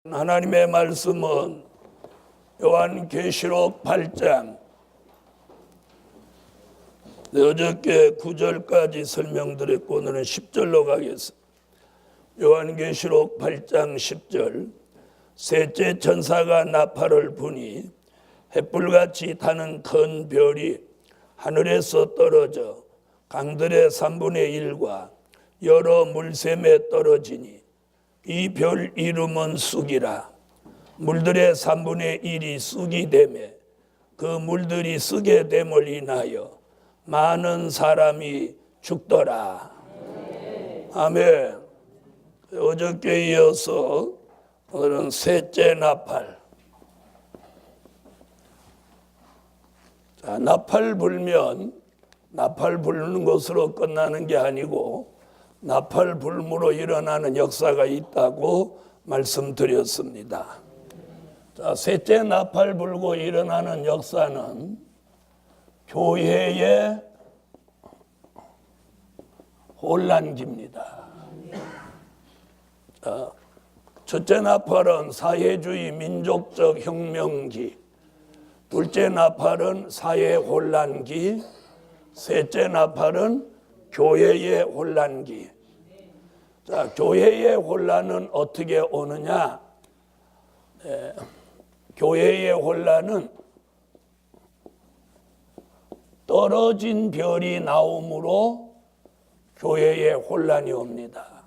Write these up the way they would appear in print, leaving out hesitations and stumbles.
하나님의 말씀은 요한계시록 8장 어저께 9절까지 설명드렸고 오늘은 10절로 가겠습니다. 요한계시록 8장 10절 셋째 천사가 나팔을 부니 햇불같이 타는 큰 별이 하늘에서 떨어져 강들의 3분의 1과 여러 물샘에 떨어지니 이 별 이름은 쑥이라. 물들의 3분의 1이 쑥이 되매 그 물들이 쑥게 됨을 인하여 많은 사람이 죽더라. 아멘. 어저께 이어서 오늘은 셋째 나팔. 자, 나팔 불면 나팔 부르는 것으로 끝나는 게 아니고 나팔 불므로 일어나는 역사가 있다고 말씀드렸습니다. 자, 셋째 나팔 불고 일어나는 역사는 교회의 혼란기입니다. 자, 첫째 나팔은 사회주의 민족적 혁명기, 둘째 나팔은 사회 혼란기, 셋째 나팔은 교회의 혼란기. 자, 교회의 혼란은 어떻게 오느냐? 교회의 혼란은 떨어진 별이 나옴으로 교회의 혼란이 옵니다.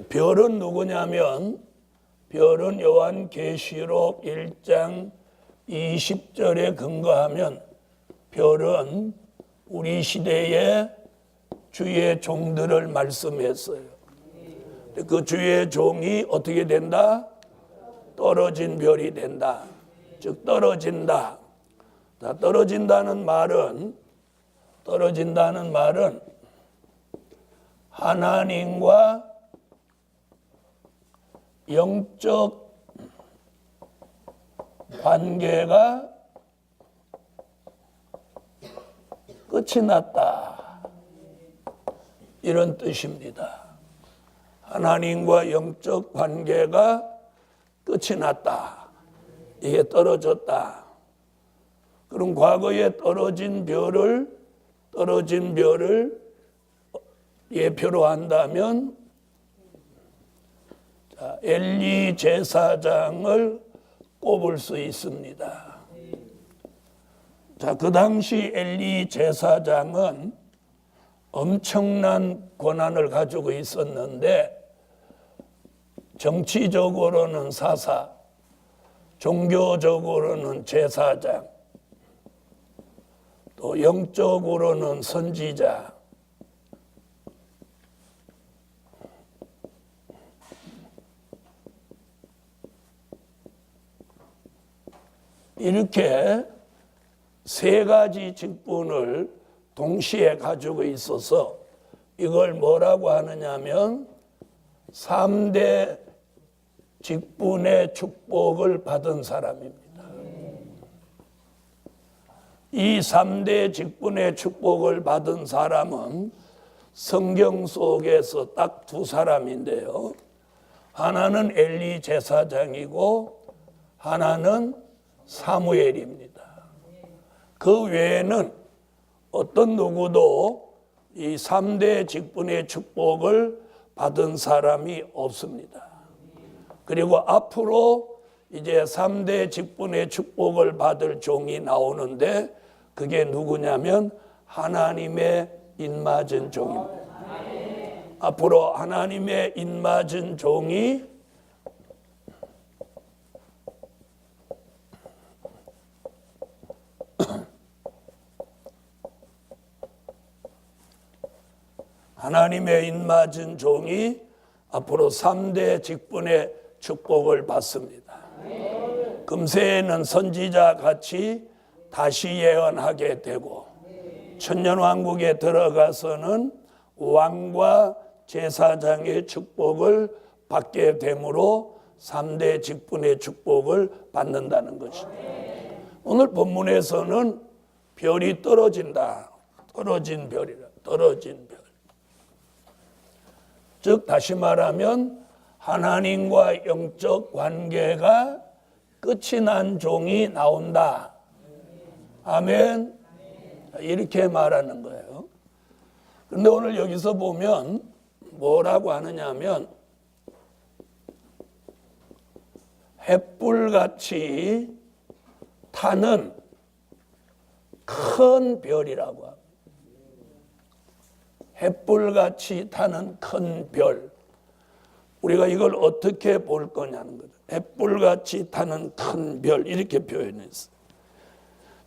별은 누구냐면 별은 요한계시록 1장 20절에 근거하면 별은 우리 시대의 주의 종들을 말씀했어요. 그 주의 종이 어떻게 된다? 떨어진 별이 된다. 즉 떨어진다. 떨어진다는 말은 하나님과 영적 관계가 끝이 났다. 이런 뜻입니다. 하나님과 영적 관계가 끝이 났다. 이게 떨어졌다. 그럼 과거에 떨어진 별을 예표로 한다면 엘리 제사장을 꼽을 수 있습니다. 자, 그 당시 엘리 제사장은 엄청난 권한을 가지고 있었는데 정치적으로는 사사, 종교적으로는 제사장, 또 영적으로는 선지자, 이렇게 세 가지 직분을 동시에 가지고 있어서 이걸 뭐라고 하느냐면 3대 직분의 축복을 받은 사람입니다. 이 3대 직분의 축복을 받은 사람은 성경 속에서 딱 두 사람인데요. 하나는 엘리 제사장이고 하나는 사무엘입니다. 그 외에는 어떤 누구도 이 3대 직분의 축복을 받은 사람이 없습니다. 그리고 앞으로 이제 3대 직분의 축복을 받을 종이 나오는데 그게 누구냐면 하나님의 인맞은 종입니다. 앞으로 하나님의 인맞은 종이 하나님의 인맞은 종이 앞으로 3대 직분의 축복을 받습니다. 금세에는 선지자 같이 다시 예언하게 되고 천년왕국에 들어가서는 왕과 제사장의 축복을 받게 되므로 3대 직분의 축복을 받는다는 것입니다. 오늘 본문에서는 별이 떨어진다. 떨어진 별이라. 떨어진 별. 즉 다시 말하면 하나님과 영적 관계가 끝이 난 종이 나온다. 아멘. 이렇게 말하는 거예요. 그런데 오늘 여기서 보면 뭐라고 하느냐면 햇불같이 타는 큰 별이라고 합니다. 햇불같이 타는 큰 별. 우리가 이걸 어떻게 볼 거냐는 거죠. 햇불같이 타는 큰 별, 이렇게 표현했어요.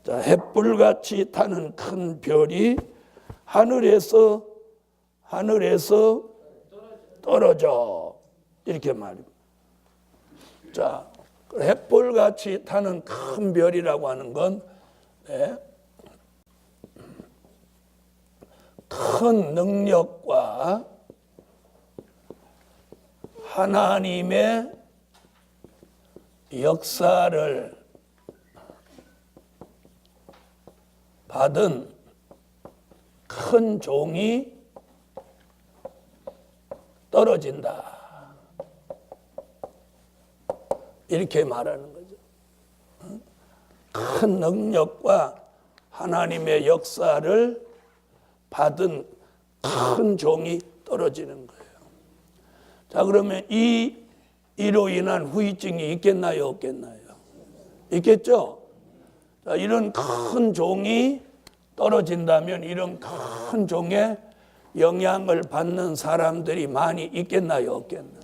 자, 햇불같이 타는 큰 별이 하늘에서 떨어져, 이렇게 말입니다. 자, 햇불같이 타는 큰 별이라고 하는 건 큰 능력과 하나님의 역사를 받은 큰 종이 떨어진다. 이렇게 말하는 거죠. 큰 능력과 하나님의 역사를 받은 큰 종이 떨어지는 거예요. 자, 그러면 이로 인한 후유증이 있겠나요, 없겠나요? 있겠죠? 자, 이런 큰 종이 떨어진다면 이런 큰 종의 영향을 받는 사람들이 많이 있겠나요, 없겠나요?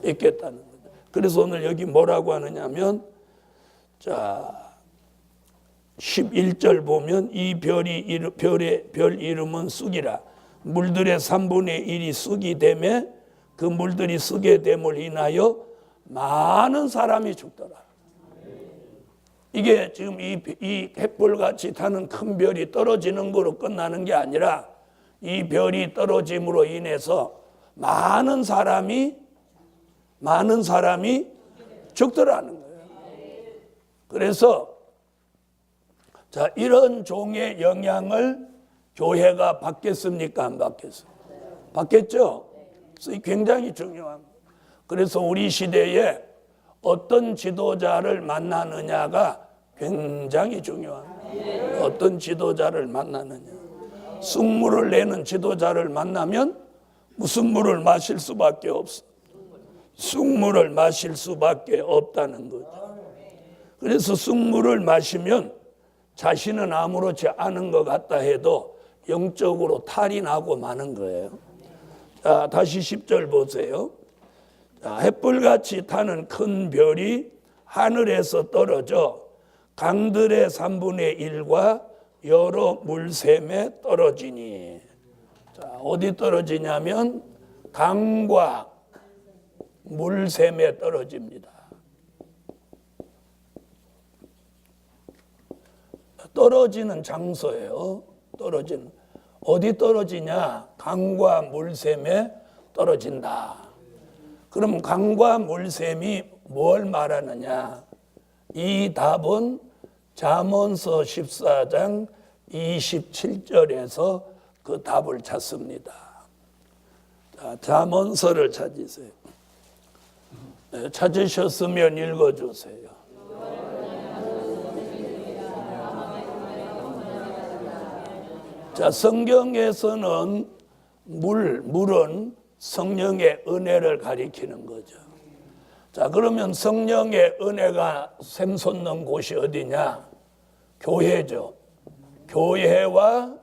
있겠다는 거죠. 그래서 오늘 여기 뭐라고 하느냐면, 자, 11절 보면 이 별 이름은 쑥이라. 물들의 3분의 1이 쑥이 되매 그 물들이 쑥에 됨을 인하여 많은 사람이 죽더라. 이게 지금 이 햇불같이 타는 큰 별이 떨어지는 거로 끝나는 게 아니라 이 별이 떨어짐으로 인해서 많은 사람이 죽더라는 거예요. 그래서 자, 이런 종의 영향을 교회가 받겠습니까? 안 받겠습니까? 받겠죠? 굉장히 중요합니다. 그래서 우리 시대에 어떤 지도자를 만나느냐가 굉장히 중요합니다. 어떤 지도자를 만나느냐. 쑥물을 내는 지도자를 만나면 무슨 물을 마실 수밖에 없어. 쑥물을 마실 수밖에 없다는 거죠. 그래서 쑥물을 마시면 자신은 아무렇지 않은 것 같다 해도 영적으로 탈이 나고 마는 거예요. 자, 다시 10절 보세요. 자, 햇불같이 타는 큰 별이 하늘에서 떨어져 강들의 3분의 1과 여러 물샘에 떨어지니. 자, 어디 떨어지냐면 강과 물샘에 떨어집니다. 떨어지는 장소예요. 어디 떨어지냐? 강과 물샘에 떨어진다. 그럼 강과 물샘이 뭘 말하느냐? 이 답은 잠언서 14장 27절에서 그 답을 찾습니다. 자, 잠언서를 찾으세요. 네, 찾으셨으면 읽어주세요. 자, 성경에서는 물은 성령의 은혜를 가리키는 거죠. 자, 그러면 성령의 은혜가 샘솟는 곳이 어디냐? 교회죠. 교회와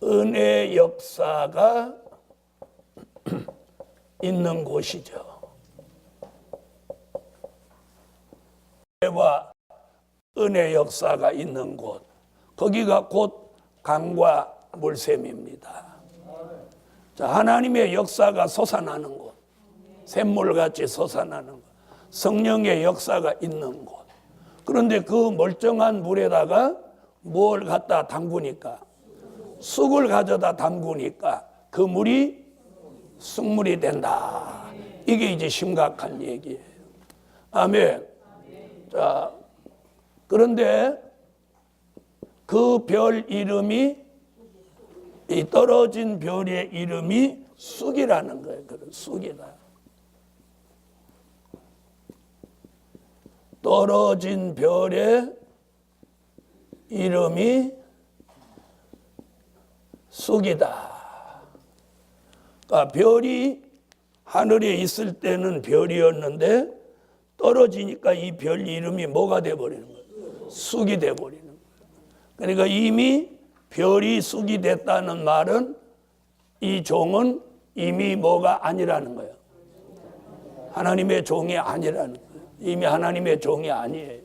은혜 역사가 있는 곳이죠. 교회와 은혜 역사가 있는 곳. 거기가 곧 강과 물샘입니다. 자, 하나님의 역사가 솟아나는 곳, 샘물같이 솟아나는 곳, 성령의 역사가 있는 곳. 그런데 그 멀쩡한 물에다가 뭘 갖다 담그니까, 쑥을 가져다 담그니까 그 물이 쑥물이 된다. 이게 이제 심각한 얘기예요. 아멘. 자, 그런데 그 별 이름이, 이 떨어진 별의 이름이 쑥이라는 거예요. 그런 쑥이다. 떨어진 별의 이름이 쑥이다. 그러니까 별이 하늘에 있을 때는 별이었는데 떨어지니까 이 별 이름이 뭐가 돼버리는 거예요? 쑥이 돼버리는 거예요. 그러니까 이미 별이 쑥이 됐다는 말은 이 종은 이미 뭐가 아니라는 거예요. 하나님의 종이 아니라는 거예요. 이미 하나님의 종이 아니에요.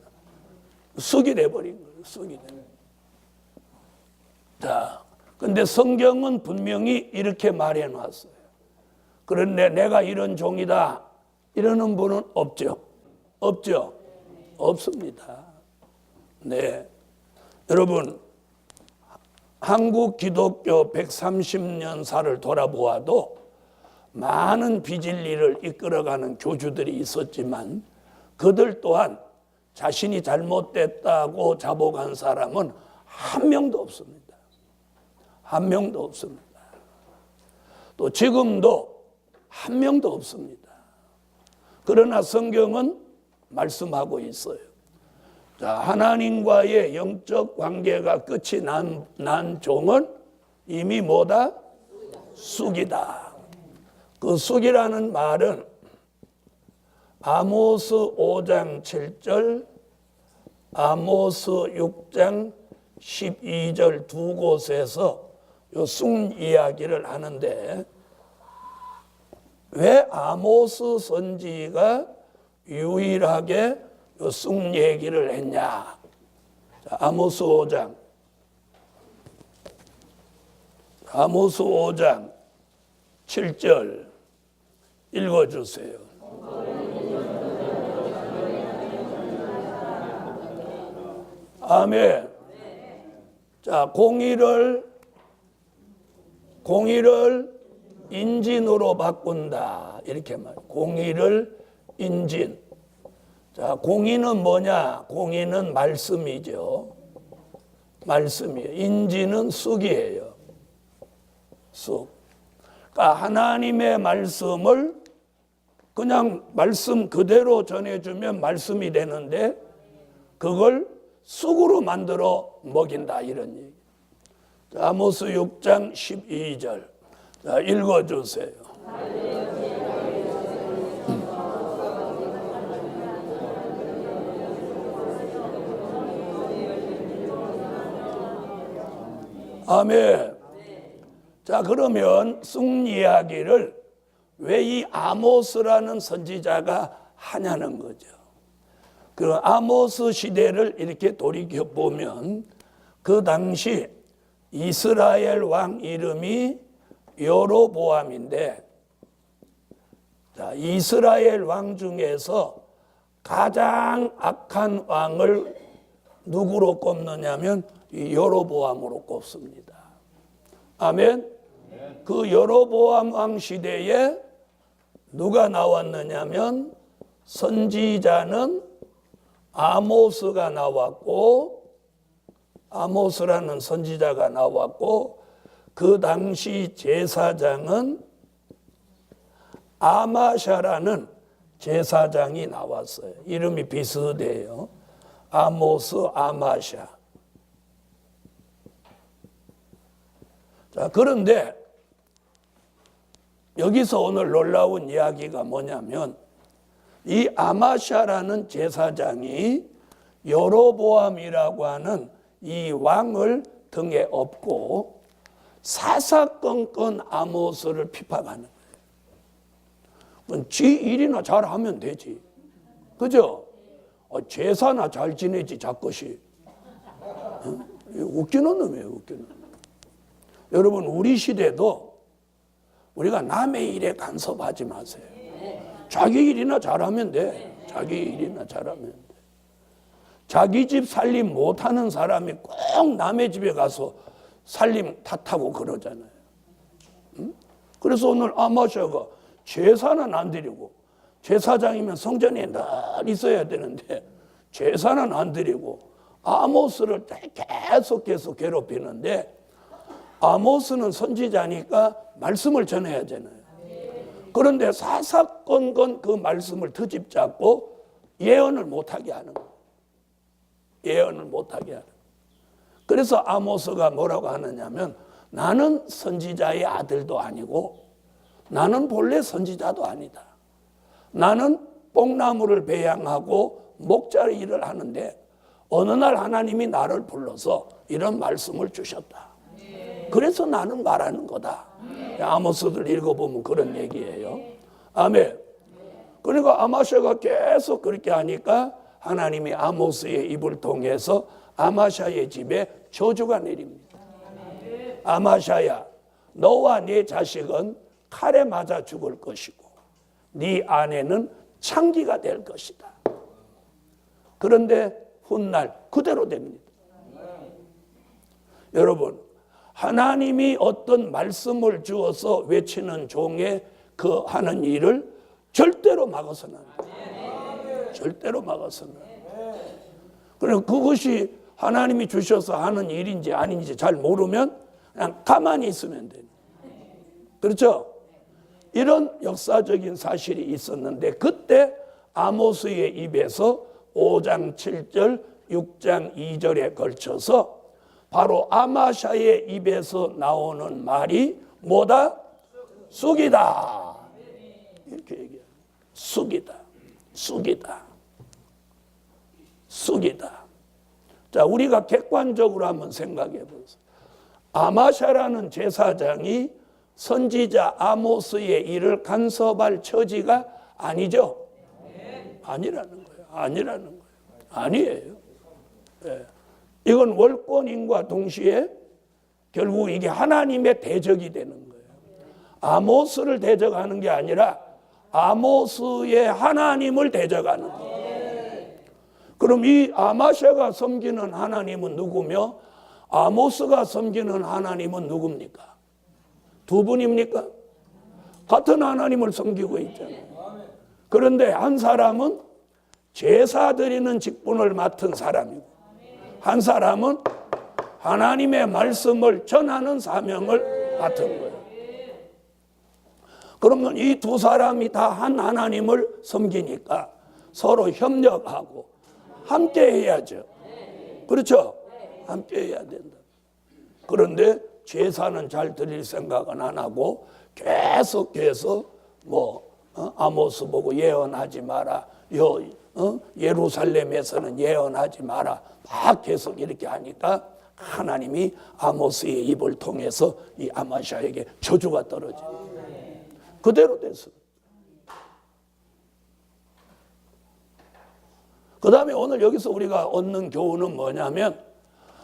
쑥이 돼버린 거예요. 쑥이 돼버린 거예요. 자, 근데 성경은 분명히 이렇게 말해놨어요. 그런데 내가 이런 종이다 이러는 분은 없죠. 없죠. 없습니다. 네, 여러분 한국 기독교 130년사를 돌아보아도 많은 비진리를 이끌어가는 교주들이 있었지만 그들 또한 자신이 잘못됐다고 자복한 사람은 한 명도 없습니다. 한 명도 없습니다. 또 지금도 한 명도 없습니다. 그러나 성경은 말씀하고 있어요. 자, 하나님과의 영적 관계가 끝이 난 종은 이미 뭐다? 쑥이다. 그 쑥이라는 말은 아모스 5장 7절, 아모스 6장 12절 두 곳에서 요 쑥 이야기를 하는데 왜 아모스 선지가 유일하게 요 쑥 얘기를 했냐? 자, 아모스 5장 7절 읽어주세요. 아멘. 자, 공의를 인진으로 바꾼다. 이렇게 말해요. 공의를 인진. 자, 공의는 뭐냐? 공의는 말씀이죠. 말씀이에요. 인진은 쑥이에요. 쑥. 그러니까 하나님의 말씀을 그냥 말씀 그대로 전해주면 말씀이 되는데 그걸 쑥으로 만들어 먹인다. 이런 얘기. 자, 아모스 6장 12절. 자, 읽어주세요. 아멘. 자, 그러면 쑥 이야기를 왜 이 아모스라는 선지자가 하냐는 거죠. 그 아모스 시대를 이렇게 돌이켜보면 그 당시 이스라엘 왕 이름이 여로보암인데, 자, 이스라엘 왕 중에서 가장 악한 왕을 누구로 꼽느냐면 이 여로보암으로 꼽습니다. 아멘. 그 여로보암 왕 시대에 누가 나왔느냐면 선지자는 아모스가 나왔고, 아모스라는 선지자가 나왔고, 그 당시 제사장은 아마샤라는 제사장이 나왔어요. 이름이 비슷해요. 아모스, 아마샤. 자, 그런데 여기서 오늘 놀라운 이야기가 뭐냐면 이 아마샤라는 제사장이 여로보암이라고 하는 이 왕을 등에 업고 사사건건 아모스를 핍박하는 거예요. 지 일이나 잘하면 되지. 그죠? 제사나 잘 지내지 자것이. 웃기는 놈이에요. 웃기는 놈. 여러분, 우리 시대도 우리가 남의 일에 간섭하지 마세요. 자기 일이나 잘하면 돼. 자기 일이나 잘하면 돼. 자기 집 살림 못하는 사람이 꼭 남의 집에 가서 살림 탓하고 그러잖아요. 응? 그래서 오늘 아마샤가 제사는 안 드리고, 제사장이면 성전에 늘 있어야 되는데 제사는 안 드리고 아모스를 계속 괴롭히는데 아모스는 선지자니까 말씀을 전해야 되잖아요. 그런데 사사건건 그 말씀을 트집 잡고 예언을 못하게 하는 거예요. 예언을 못하게 하는 거예요. 그래서 아모스가 뭐라고 하느냐면 나는 선지자의 아들도 아니고 나는 본래 선지자도 아니다. 나는 뽕나무를 배양하고 목자 일을 하는데 어느 날 하나님이 나를 불러서 이런 말씀을 주셨다. 그래서 나는 말하는 거다. 아모스를 읽어보면 그런 얘기예요. 아멘. 그러니까 아마샤가 계속 그렇게 하니까 하나님이 아모스의 입을 통해서 아마샤의 집에 저주가 내립니다. 아마샤야, 너와 네 자식은 칼에 맞아 죽을 것이고 네 아내는 창기가 될 것이다. 그런데 훗날 그대로 됩니다. 여러분, 하나님이 어떤 말씀을 주어서 외치는 종의 그 하는 일을 절대로 막아서는 안 돼요. 절대로 막아서는 안 돼요. 그래서 그것이 하나님이 주셔서 하는 일인지 아닌지 잘 모르면 그냥 가만히 있으면 돼요. 그렇죠? 이런 역사적인 사실이 있었는데 그때 아모스의 입에서 5장 7절, 6장 2절에 걸쳐서 바로 아마샤의 입에서 나오는 말이 뭐다? 쑥이다. 이렇게 얘기해요. 쑥이다. 쑥이다. 쑥이다. 자, 우리가 객관적으로 한번 생각해 보세요. 아마샤라는 제사장이 선지자 아모스의 일을 간섭할 처지가 아니죠? 아니라는 거예요. 아니라는 거예요. 아니에요. 네. 이건 월권인과 동시에 결국 이게 하나님의 대적이 되는 거예요. 아모스를 대적하는 게 아니라 아모스의 하나님을 대적하는 거예요. 그럼 이 아마샤가 섬기는 하나님은 누구며 아모스가 섬기는 하나님은 누굽니까? 두 분입니까? 같은 하나님을 섬기고 있잖아요. 그런데 한 사람은 제사 드리는 직분을 맡은 사람이고 한 사람은 하나님의 말씀을 전하는 사명을 맡은 거예요. 그러면 이 두 사람이 다 한 하나님을 섬기니까 서로 협력하고 함께 해야죠. 그렇죠? 함께 해야 된다. 그런데 제사는 잘 드릴 생각은 안 하고 계속해서 아모스 보고 예언하지 마라. 예루살렘에서는 예언하지 마라. 막 계속 이렇게 하니까 하나님이 아모스의 입을 통해서 이 아마샤에게 저주가 떨어져요. 그대로 됐어요. 그 다음에 오늘 여기서 우리가 얻는 교훈은 뭐냐면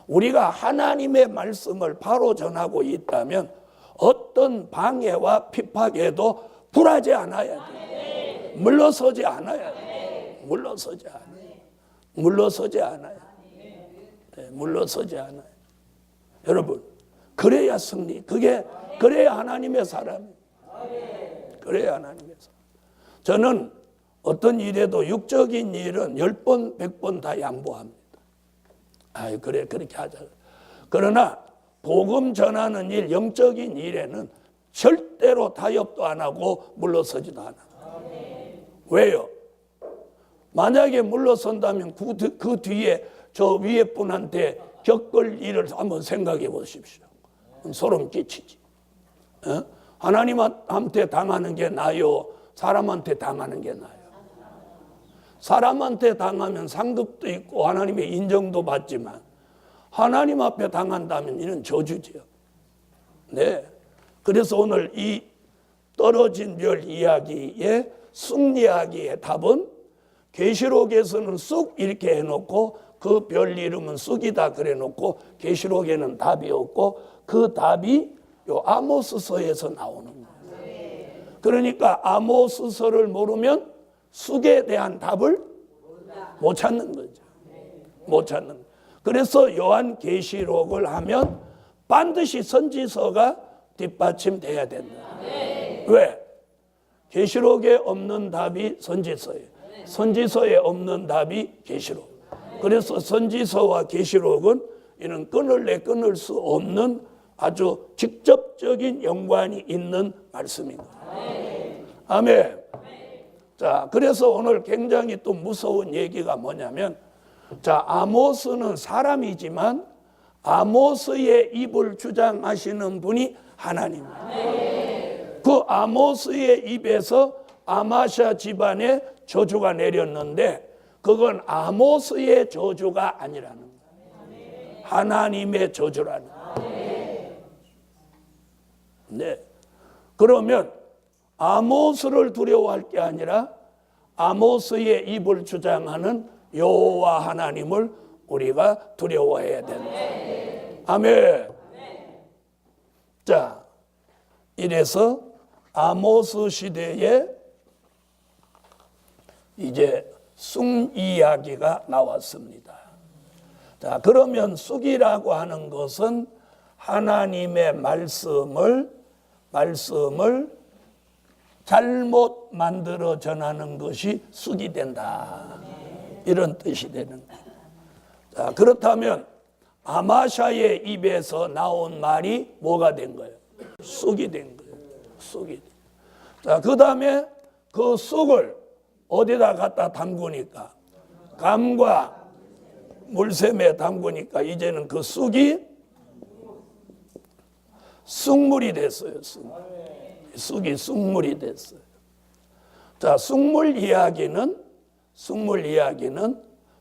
우리가 하나님의 말씀을 바로 전하고 있다면 어떤 방해와 핍박에도 굴하지 않아야 돼요. 물러서지 않아야 돼요. 물러서지 않아요. 물러서지 않아요. 네, 물러서지 않아요. 여러분, 그래야 승리. 그래야 하나님의 사람이에요. 그래야 하나님의 사람. 저는 어떤 일에도 육적인 일은 10번, 100번 다 양보합니다. 그래, 그렇게 하자. 그러나 복음 전하는 일, 영적인 일에는 절대로 타협도 안 하고 물러서지도 않아. 왜요? 만약에 물러선다면 그 뒤에 저 위에 분한테 겪을 일을 한번 생각해 보십시오. 소름 끼치지. 하나님한테 당하는 게 나요? 사람한테 당하는 게 나요? 사람한테 당하면 상급도 있고 하나님의 인정도 받지만 하나님 앞에 당한다면 이는 저주지요. 네. 그래서 오늘 이 떨어진 별 이야기의 쑥 이야기의 답은 계시록에서는 쑥 이렇게 해놓고 그 별 이름은 쑥이다 그래 놓고 계시록에는 답이 없고 그 답이 요 아모스서에서 나오는 거예요. 그러니까 아모스서를 모르면 쑥에 대한 답을 못 찾는 거죠. 못 찾는 거예요. 그래서 요한계시록을 하면 반드시 선지서가 뒷받침돼야 된다. 왜? 계시록에 없는 답이 선지서예요. 선지서에 없는 답이 계시록. 그래서 선지서와 계시록은 이는 끊을래 끊을 수 없는 아주 직접적인 연관이 있는 말씀인 거예요. 아멘. 자, 그래서 오늘 굉장히 또 무서운 얘기가 뭐냐면, 자, 아모스는 사람이지만 아모스의 입을 주장하시는 분이 하나님이에요. 그 아모스의 입에서 아마샤 집안에 저주가 내렸는데 그건 아모스의 저주가 아니라는 거예요. 하나님의 저주라는 거예요. 네. 그러면 아모스를 두려워할 게 아니라 아모스의 입을 주장하는 여호와 하나님을 우리가 두려워해야 된다. 아멘. 자, 이래서 아모스 시대에 이제 쑥 이야기가 나왔습니다. 자, 그러면 쑥이라고 하는 것은 하나님의 말씀을 잘못 만들어 전하는 것이 쑥이 된다. 이런 뜻이 되는 거예요. 자, 그렇다면 아마샤의 입에서 나온 말이 뭐가 된 거예요? 쑥이 된 거예요. 쑥이. 자, 그 다음에 그 쑥을 어디다 갖다 담그니까 감과 물샘에 담그니까 이제는 그 쑥이 쑥물이 됐어요. 쑥이 쑥물이 됐어요. 자, 쑥물 이야기는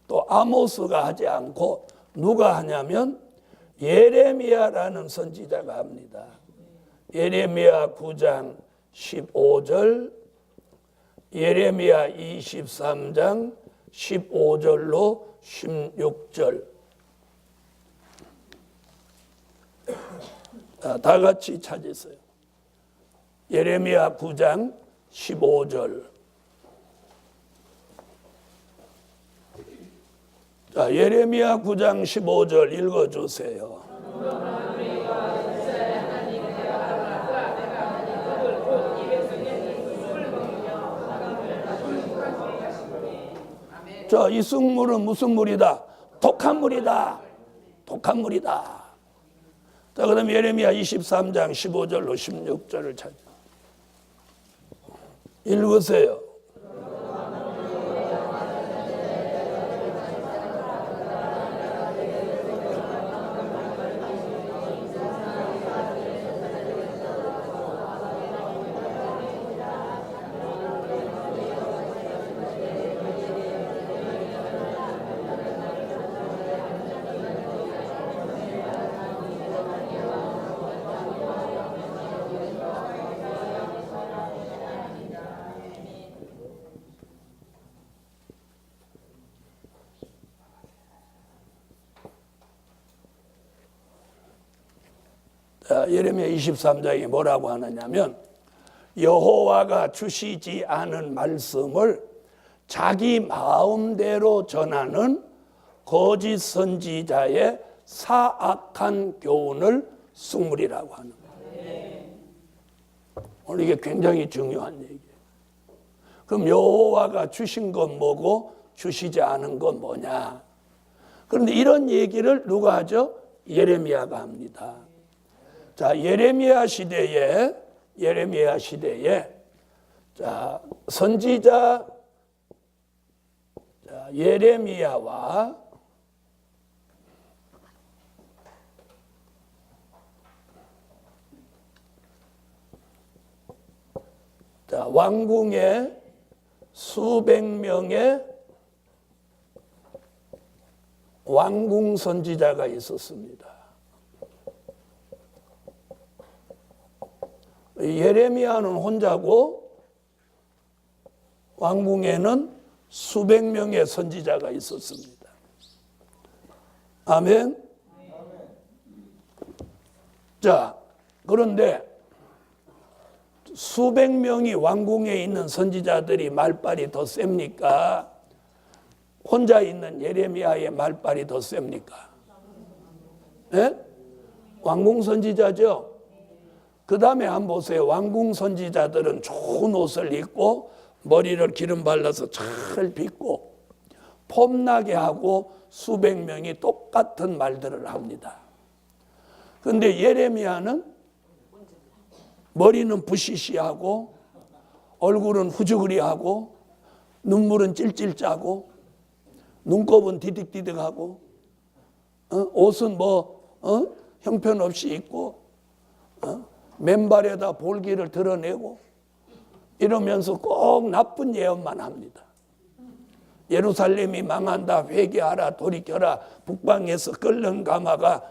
또 아모스가 하지 않고 누가 하냐면 예레미야라는 선지자가 합니다. 예레미야 9장 15절, 예레미야 23장 15절로 16절. 다 같이 찾으세요. 예레미야 9장 15절. 자, 예레미야 9장 15절 읽어주세요. 자, 이 쑥물은 무슨 물이다? 독한 물이다. 독한 물이다. 자, 그 다음에 예레미야 23장 15절로 16절을 찾아. 읽으세요. 예레미야 23장에 뭐라고 하느냐면 여호와가 주시지 않은 말씀을 자기 마음대로 전하는 거짓 선지자의 사악한 교훈을 쑥물이라고 하는 거예요. 오늘 이게 굉장히 중요한 얘기예요. 그럼 여호와가 주신 건 뭐고 주시지 않은 건 뭐냐? 그런데 이런 얘기를 누가 하죠? 예레미야가 합니다. 자, 예레미야 시대에 자, 선지자 예레미야와 자, 왕궁에 수백 명의 왕궁 선지자가 있었습니다. 예레미야는 혼자고 왕궁에는 수백 명의 선지자가 있었습니다. 아멘. 자, 그런데 수백 명이 왕궁에 있는 선지자들이 말빨이 더 셉니까? 혼자 있는 예레미야의 말빨이 더 셉니까? 네? 왕궁 선지자죠. 그 다음에 한번 보세요. 왕궁 선지자들은 좋은 옷을 입고 머리를 기름 발라서 잘 빗고 폼나게 하고 수백 명이 똑같은 말들을 합니다. 근데 예레미야는 머리는 부시시하고 얼굴은 후죽으리하고 눈물은 찔찔 짜고 눈곱은 디득디득하고 옷은 형편없이 입고 맨발에다 볼기를 드러내고 이러면서 꼭 나쁜 예언만 합니다. 예루살렘이 망한다, 회개하라, 돌이켜라, 북방에서 끓는 가마가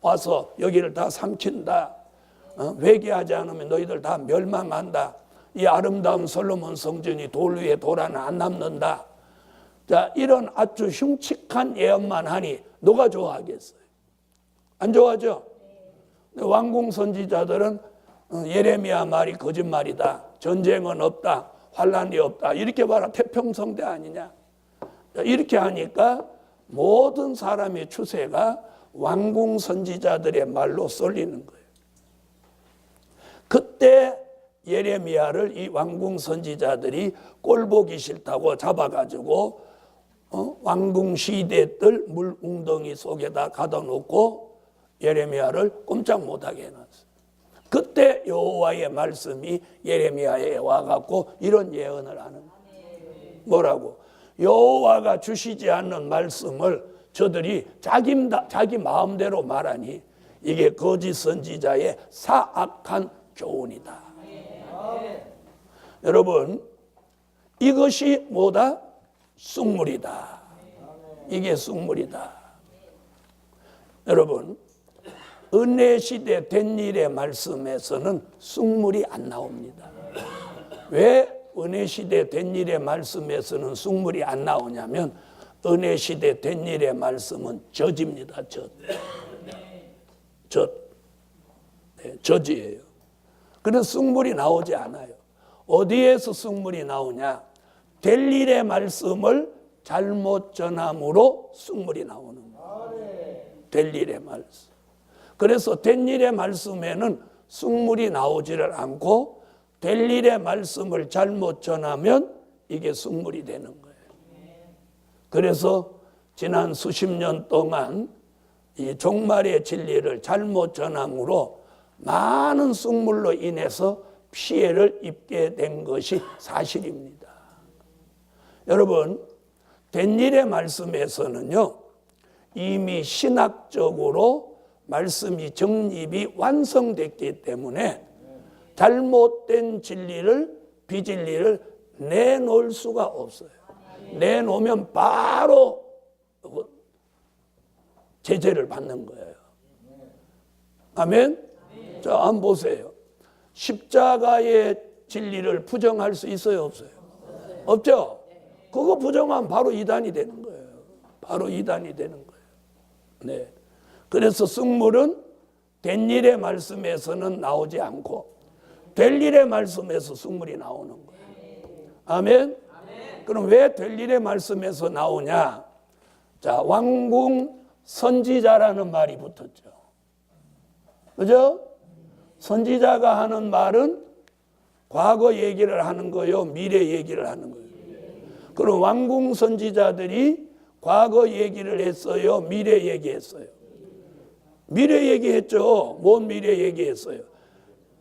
와서 여기를 다 삼킨다, 회개하지 않으면 너희들 다 멸망한다, 이 아름다운 솔로몬 성전이 돌 위에 돌 하나 안 남는다. 자, 이런 아주 흉측한 예언만 하니 누가 좋아하겠어요? 안 좋아하죠? 왕궁 선지자들은 예레미야 말이 거짓말이다, 전쟁은 없다, 환란이 없다, 이렇게 봐라, 태평성대 아니냐. 이렇게 하니까 모든 사람의 추세가 왕궁 선지자들의 말로 쏠리는 거예요. 그때 예레미야를 이 왕궁 선지자들이 꼴보기 싫다고 잡아가지고 왕궁 시대들 물 웅덩이 속에다 가둬 놓고 예레미야를 꼼짝 못하게 해놨어요. 그때 여호와의 말씀이 예레미야에 와갖고 이런 예언을 하는 거예요. 뭐라고? 여호와가 주시지 않는 말씀을 저들이 자기 마음대로 말하니 이게 거짓 선지자의 사악한 교훈이다. 여러분, 이것이 뭐다? 쑥물이다. 이게 쑥물이다. 여러분, 은혜 시대 된 일의 말씀에서는 쑥물이 안 나옵니다. 왜 은혜 시대 된 일의 말씀에서는 쑥물이 안 나오냐면 은혜 시대 된 일의 말씀은 젖입니다. 젖이에요. 그래서 쑥물이 나오지 않아요. 어디에서 쑥물이 나오냐? 될 일의 말씀을 잘못 전함으로 쑥물이 나오는 거예요. 될 일의 말씀. 그래서 된 일의 말씀에는 쑥물이 나오지를 않고 될 일의 말씀을 잘못 전하면 이게 쑥물이 되는 거예요. 그래서 지난 수십 년 동안 이 종말의 진리를 잘못 전함으로 많은 쑥물로 인해서 피해를 입게 된 것이 사실입니다. 여러분, 된 일의 말씀에서는요, 이미 신학적으로 말씀이 정립이 완성됐기 때문에 잘못된 진리를, 비진리를 내놓을 수가 없어요. 내놓으면 바로 제재를 받는 거예요. 아멘? 자, 한번 보세요. 십자가의 진리를 부정할 수 있어요, 없어요? 없죠? 그거 부정하면 바로 이단이 되는 거예요. 바로 이단이 되는 거예요. 네. 그래서 쑥물은 된 일의 말씀에서는 나오지 않고 될 일의 말씀에서 쑥물이 나오는 거예요. 아멘? 그럼 왜 될 일의 말씀에서 나오냐? 자, 왕궁 선지자라는 말이 붙었죠. 그죠? 선지자가 하는 말은 과거 얘기를 하는 거요, 미래 얘기를 하는 거예요. 그럼 왕궁 선지자들이 과거 얘기를 했어요, 미래 얘기했어요? 미래 얘기했죠. 뭔 미래 얘기했어요?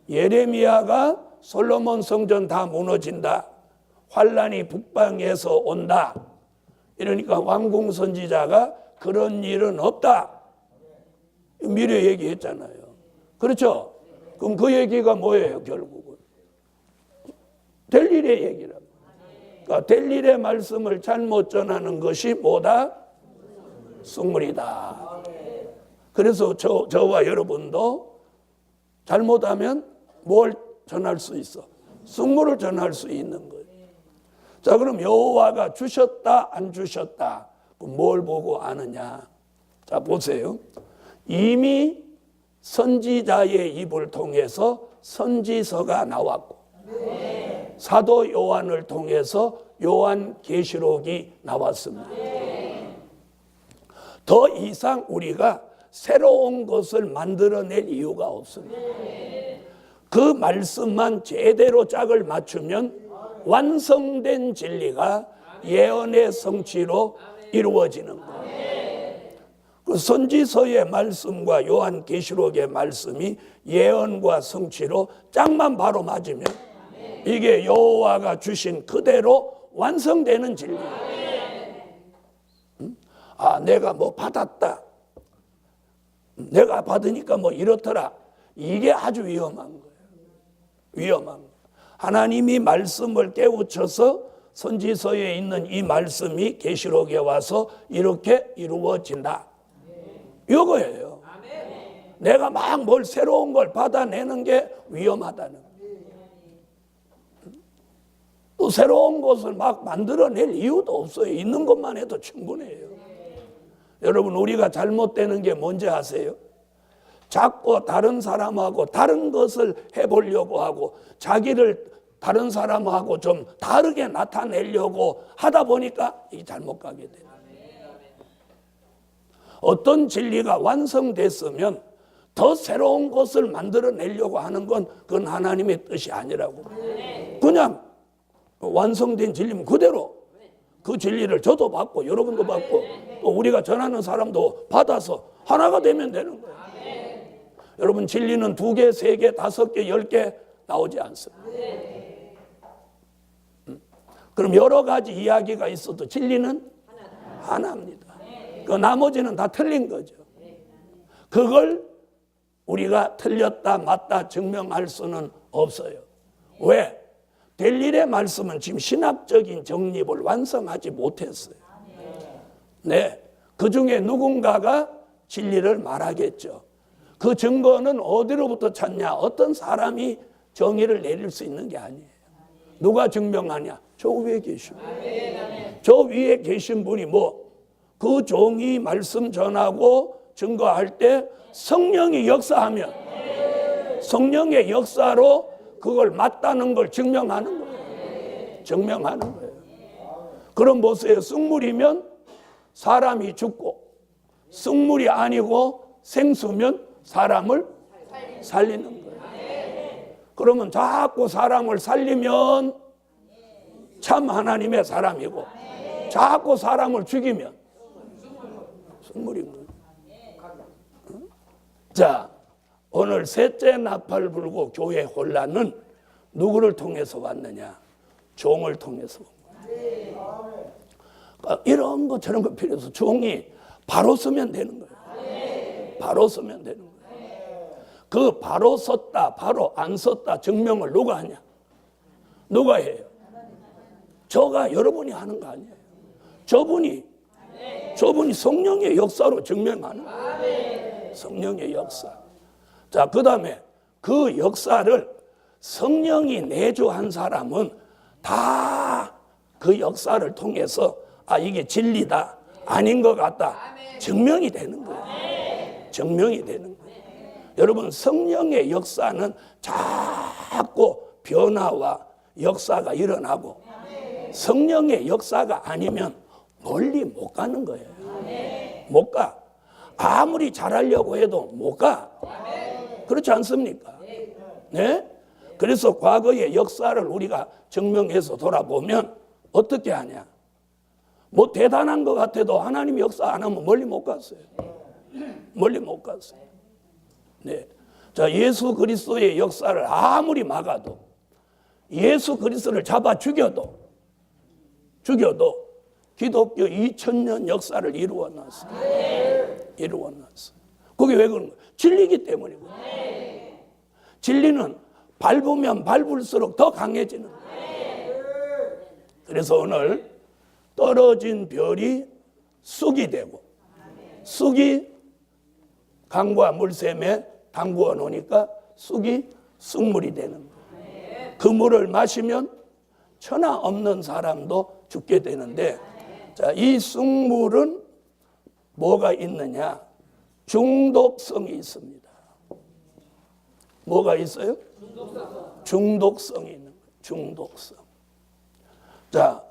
예레미야가 솔로몬 성전 다 무너진다, 환란이 북방에서 온다. 이러니까 왕궁 선지자가 그런 일은 없다, 미래 얘기했잖아요. 그렇죠? 그럼 그 얘기가 뭐예요? 결국은 될 일의 얘기라고. 그러니까 될 일의 말씀을 잘못 전하는 것이 뭐다? 쑥물이다. 그래서 저와 여러분도 잘못하면 뭘 전할 수 있어? 쑥물을 전할 수 있는 거예요. 자, 그럼 여호와가 주셨다, 안 주셨다? 그럼 뭘 보고 아느냐? 자, 보세요. 이미 선지자의 입을 통해서 선지서가 나왔고, 사도 요한을 통해서 요한계시록이 나왔습니다. 더 이상 우리가 새로운 것을 만들어낼 이유가 없습니다. 그 말씀만 제대로 짝을 맞추면 완성된 진리가 예언의 성취로 이루어지는 거예요. 그 선지서의 말씀과 요한계시록의 말씀이 예언과 성취로 짝만 바로 맞으면 이게 여호와가 주신 그대로 완성되는 진리예요. 아, 내가 뭐 받았다, 내가 받으니까 뭐 이렇더라, 이게 아주 위험한 거예요. 위험한 거예요. 하나님이 말씀을 깨우쳐서 선지서에 있는 이 말씀이 계시록에 와서 이렇게 이루어진다, 이거예요. 내가 막 뭘 새로운 걸 받아내는 게 위험하다는 거예요. 또 새로운 것을 막 만들어낼 이유도 없어요. 있는 것만 해도 충분해요. 여러분, 우리가 잘못되는 게 뭔지 아세요? 자꾸 다른 사람하고 다른 것을 해보려고 하고 자기를 다른 사람하고 좀 다르게 나타내려고 하다 보니까 이게 잘못 가게 돼요. 어떤 진리가 완성됐으면 더 새로운 것을 만들어내려고 하는 건 그건 하나님의 뜻이 아니라고. 그냥 완성된 진리면 그대로 그 진리를 저도 받고 여러분도 받고 또 우리가 전하는 사람도 받아서 하나가 되면 되는 거예요. 여러분, 진리는 2개, 3개, 5개, 10개 나오지 않습니다. 그럼 여러 가지 이야기가 있어도 진리는 하나입니다. 그 나머지는 다 틀린 거죠. 그걸 우리가 틀렸다 맞다 증명할 수는 없어요. 왜? 될 일의 말씀은 지금 신학적인 정립을 완성하지 못했어요. 네, 그 중에 누군가가 진리를 말하겠죠. 그 증거는 어디로부터 찾냐? 어떤 사람이 정의를 내릴 수 있는 게 아니에요. 누가 증명하냐? 저 위에 계신 분. 저 위에 계신 분이 그 종이 말씀 전하고 증거할 때 성령이 역사하면 성령의 역사로 그걸 맞다는 걸 증명하는 거예요. 증명하는 거예요. 그럼 보세요. 쑥물이면 사람이 죽고, 쑥물이 아니고 생수면 사람을 살리는 거예요. 그러면 자꾸 사람을 살리면 참 하나님의 사람이고, 자꾸 사람을 죽이면 쑥물인 거예요. 자, 오늘 셋째 나팔 불고 교회 혼란은 누구를 통해서 왔느냐? 종을 통해서 온 거예요. 그러니까 이런 거 저런 거 필요 없어. 종이 바로 서면 되는 거예요. 바로 서면 되는 거예요. 그 바로 섰다, 바로 안 섰다 증명을 누가 하냐? 누가 해요? 저가 여러분이 하는 거 아니에요. 저분이 성령의 역사로 증명하는 거예요. 성령의 역사. 자, 그 다음에 그 역사를 성령이 내주한 사람은 다 그 역사를 통해서 이게 진리다, 아닌 것 같다 증명이 되는 거예요. 증명이 되는 거예요. 여러분, 성령의 역사는 자꾸 변화와 역사가 일어나고 성령의 역사가 아니면 멀리 못 가는 거예요. 못 가. 아무리 잘하려고 해도 못 가. 그렇지 않습니까? 네? 그래서 과거의 역사를 우리가 증명해서 돌아보면 어떻게 하냐? 뭐 대단한 것 같아도 하나님 역사 안 하면 멀리 못 갔어요. 멀리 못 갔어요. 네. 자, 예수 그리스도의 역사를 아무리 막아도, 예수 그리스도를 잡아 죽여도 기독교 2000년 역사를 이루어 놨어요. 이루어 놨어요. 그게 왜 그런 거예요? 진리이기 때문이고. 진리는 밟으면 밟을수록 더 강해지는 거예요. 그래서 오늘 떨어진 별이 쑥이 되고, 쑥이 강과 물샘에 담그어 놓으니까 쑥이 쑥물이 되는 거예요. 그 물을 마시면 천하 없는 사람도 죽게 되는데, 자, 이 쑥물은 뭐가 있느냐? 중독성이 있습니다. 뭐가 있어요? 중독성이 있는 거예요. 중독성. 자,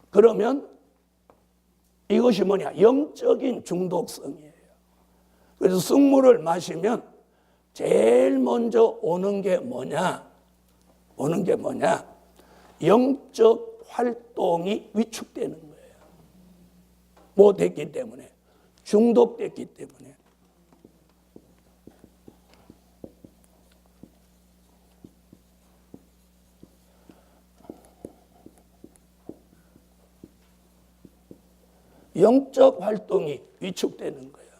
그러면 이것이 뭐냐? 영적인 중독성이에요. 그래서 쑥물을 마시면 제일 먼저 오는 게 뭐냐? 오는 게 뭐냐? 영적 활동이 위축되는 거예요. 뭐 됐기 때문에. 중독됐기 때문에. 영적 활동이 위축되는 거예요.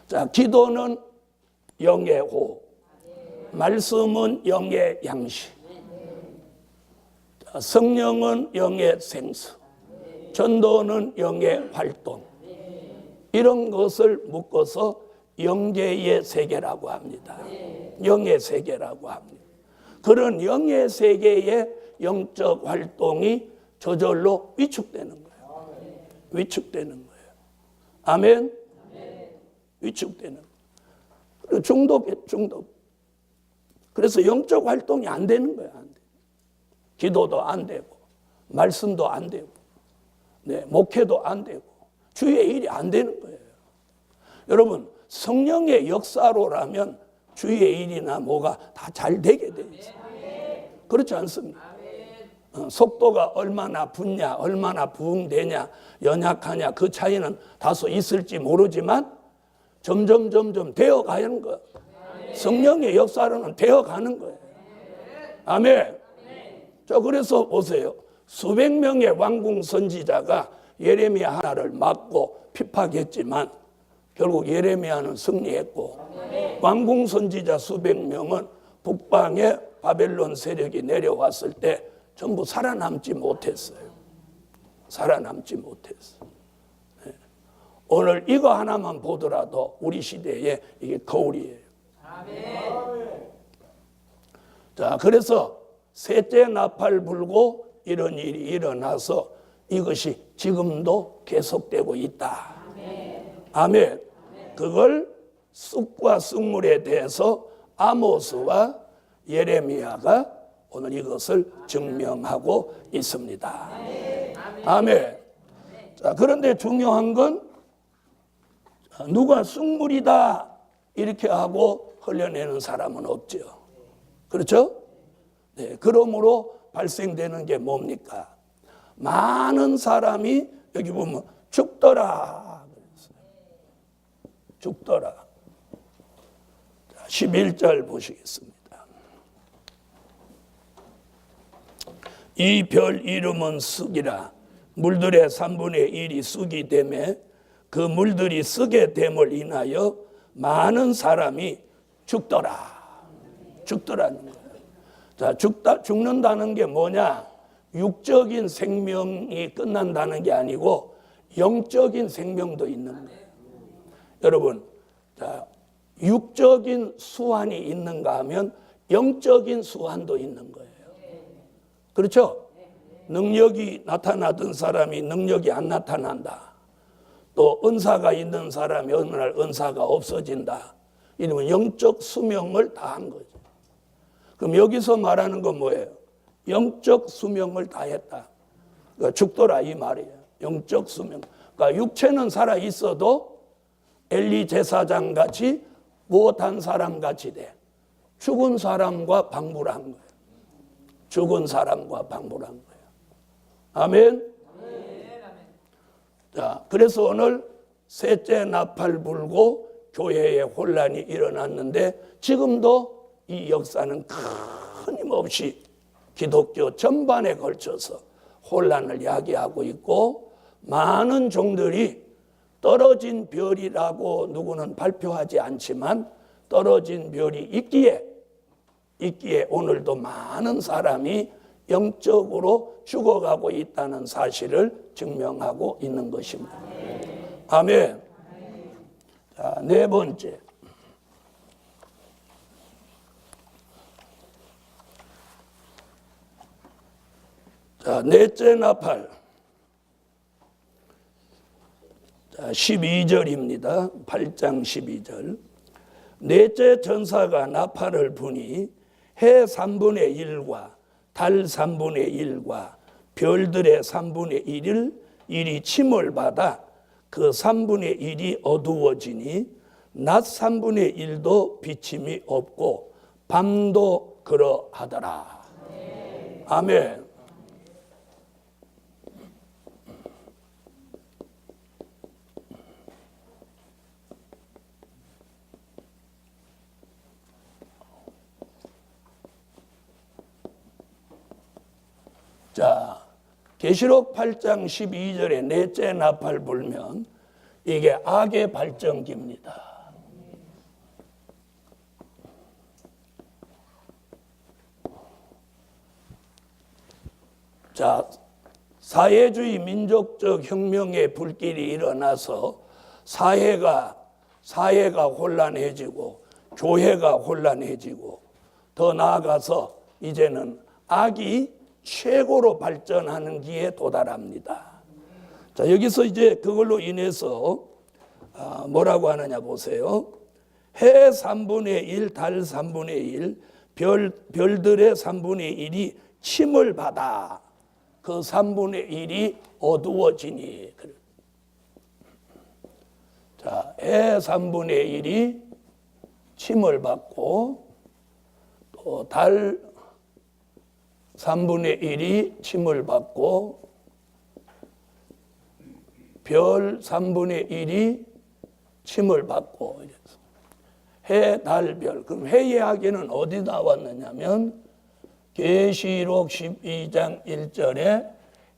자, 기도는 영의 호흡, 말씀은 영의 양식, 성령은 영의 생수, 전도는 영의 활동. 이런 것을 묶어서 영계의 세계라고 합니다. 영의 세계라고 합니다. 그런 영의 세계의 영적 활동이 저절로 위축되는 거예요. 위축되는 거예요. 아멘? 위축되는 거예요. 중독. 그래서 영적 활동이 안 되는 거예요. 안 돼. 기도도 안 되고, 말씀도 안 되고, 목회도 안 되고, 주의 일이 안 되는 거예요. 여러분, 성령의 역사로라면 주의 일이나 뭐가 다 잘 되게 돼 있어요. 그렇지 않습니까? 속도가 얼마나 붙냐, 얼마나 부응되냐, 연약하냐, 그 차이는 다소 있을지 모르지만 점점 되어가는 거예요. 성령의 역사로는 되어가는 거예요. 아멘. 자, 그래서 보세요. 수백 명의 왕궁 선지자가 예레미야 하나를 맞고 핍박했지만 결국 예레미야는 승리했고, 왕궁 선지자 수백 명은 북방에 바벨론 세력이 내려왔을 때 전부 살아남지 못했어요. 살아남지 못했어요. 오늘 이거 하나만 보더라도 우리 시대에 이게 거울이에요. 자, 그래서 셋째 나팔 불고 이런 일이 일어나서 이것이 지금도 계속되고 있다. 아멘. 그걸 쑥과 쑥물에 대해서 아모스와 예레미야가 오늘 이것을 증명하고 있습니다. 아멘. 자, 그런데 중요한 건 누가 쑥물이다 이렇게 하고 흘려내는 사람은 없죠. 그렇죠? 네, 그러므로 발생되는 게 뭡니까? 많은 사람이 여기 보면 죽더라. 죽더라. 11절 보시겠습니다. 이 별 이름은 쑥이라. 물들의 3분의 1이 쑥이 되매 그 물들이 쑥의 됨을 인하여 많은 사람이 죽더라. 죽더라는 거예요. 자, 죽는다는 게 뭐냐? 육적인 생명이 끝난다는 게 아니고 영적인 생명도 있는 거예요. 여러분, 자, 육적인 수완이 있는가 하면 영적인 수완도 있는 거예요. 그렇죠? 능력이 나타나던 사람이 능력이 안 나타난다. 또 은사가 있는 사람이 어느 날 은사가 없어진다. 이러면 영적 수명을 다한 거죠. 그럼 여기서 말하는 건 뭐예요? 영적 수명을 다했다. 그러니까 죽더라 이 말이에요. 영적 수명. 그러니까 육체는 살아 있어도 엘리 제사장 같이 무엇한 사람 같이 돼. 죽은 사람과 방불한 거예요. 죽은 사람과 방불한 거예요. 아멘. 자, 그래서 오늘 셋째 나팔 불고 교회에 혼란이 일어났는데 지금도 이 역사는 끊임없이 기독교 전반에 걸쳐서 혼란을 야기하고 있고, 많은 종들이 떨어진 별이라고 누구는 발표하지 않지만 떨어진 별이 있기에 오늘도 많은 사람이 영적으로 죽어가고 있다는 사실을 증명하고 있는 것입니다. 아멘. 자, 네 번째. 자, 넷째 나팔. 자, 12절입니다. 8장 12절. 넷째 전사가 나팔을 부니 해 3분의 1과 달 3분의 1과 별들의 3분의 1이 침을 받아 그 3분의 1이 어두워지니 낮 3분의 1도 비침이 없고 밤도 그러하더라. 아멘. 자, 계시록 8장 12절에 넷째 나팔 불면 이게 악의 발전기입니다. 자, 사회주의 민족적 혁명의 불길이 일어나서 사회가 혼란해지고 교회가 혼란해지고 더 나아가서 이제는 악이 최고로 발전하는 기에 도달합니다. 자, 여기서 이제 그걸로 인해서 뭐라고 하느냐 보세요. 해 3분의 1, 달 3분의 1, 별들의 3분의 1이 침을 받아 그 3분의 1이 어두워지니. 자, 해 3분의 1이 침을 받고 또 달 3분의 1이 침을 받고 별 3분의 1이 침을 받고 이래서 해, 달, 별. 그럼 해의 학에는 어디 나왔느냐면 계시록 12장 1절에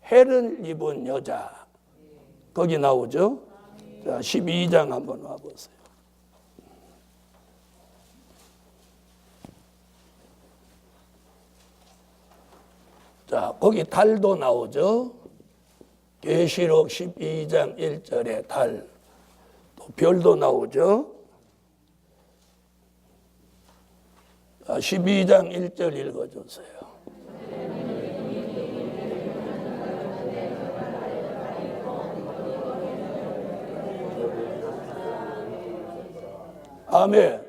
해를 입은 여자 거기 나오죠. 자, 12장 한번 와보세요. 자, 거기 달도 나오죠. 계시록 12장 1절에 달, 또 별도 나오죠. 12장 1절 읽어주세요. 아멘.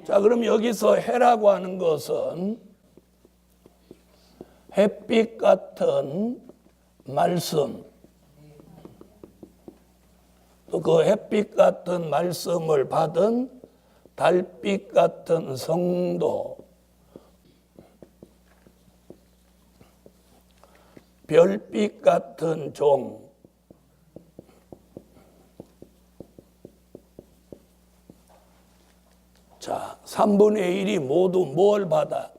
자, 그럼 여기서 해라고 하는 것은 햇빛 같은 말씀, 또 그 햇빛 같은 말씀을 받은 달빛 같은 성도, 별빛 같은 종, 자, 3분의 1이 모두 뭘 받아?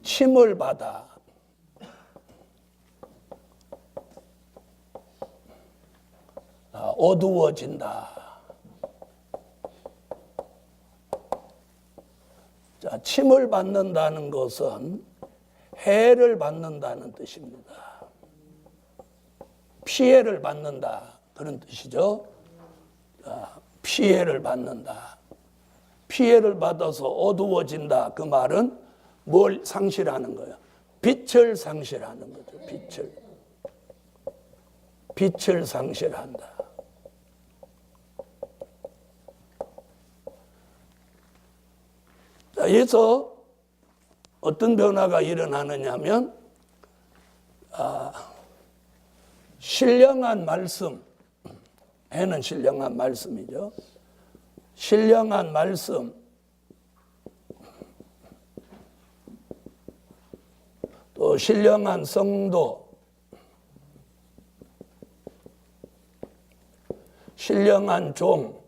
침을 받아. 어두워진다. 자, 침을 받는다는 것은 해를 받는다는 뜻입니다. 피해를 받는다. 그런 뜻이죠. 자, 피해를 받는다. 피해를 받아서 어두워진다. 그 말은 뭘 상실하는 거예요? 빛을 상실하는 거죠. 빛을 상실한다. 자, 여기서 어떤 변화가 일어나느냐면 신령한 말씀, 해는 신령한 말씀이죠. 신령한 말씀, 또 신령한 성도, 신령한 종,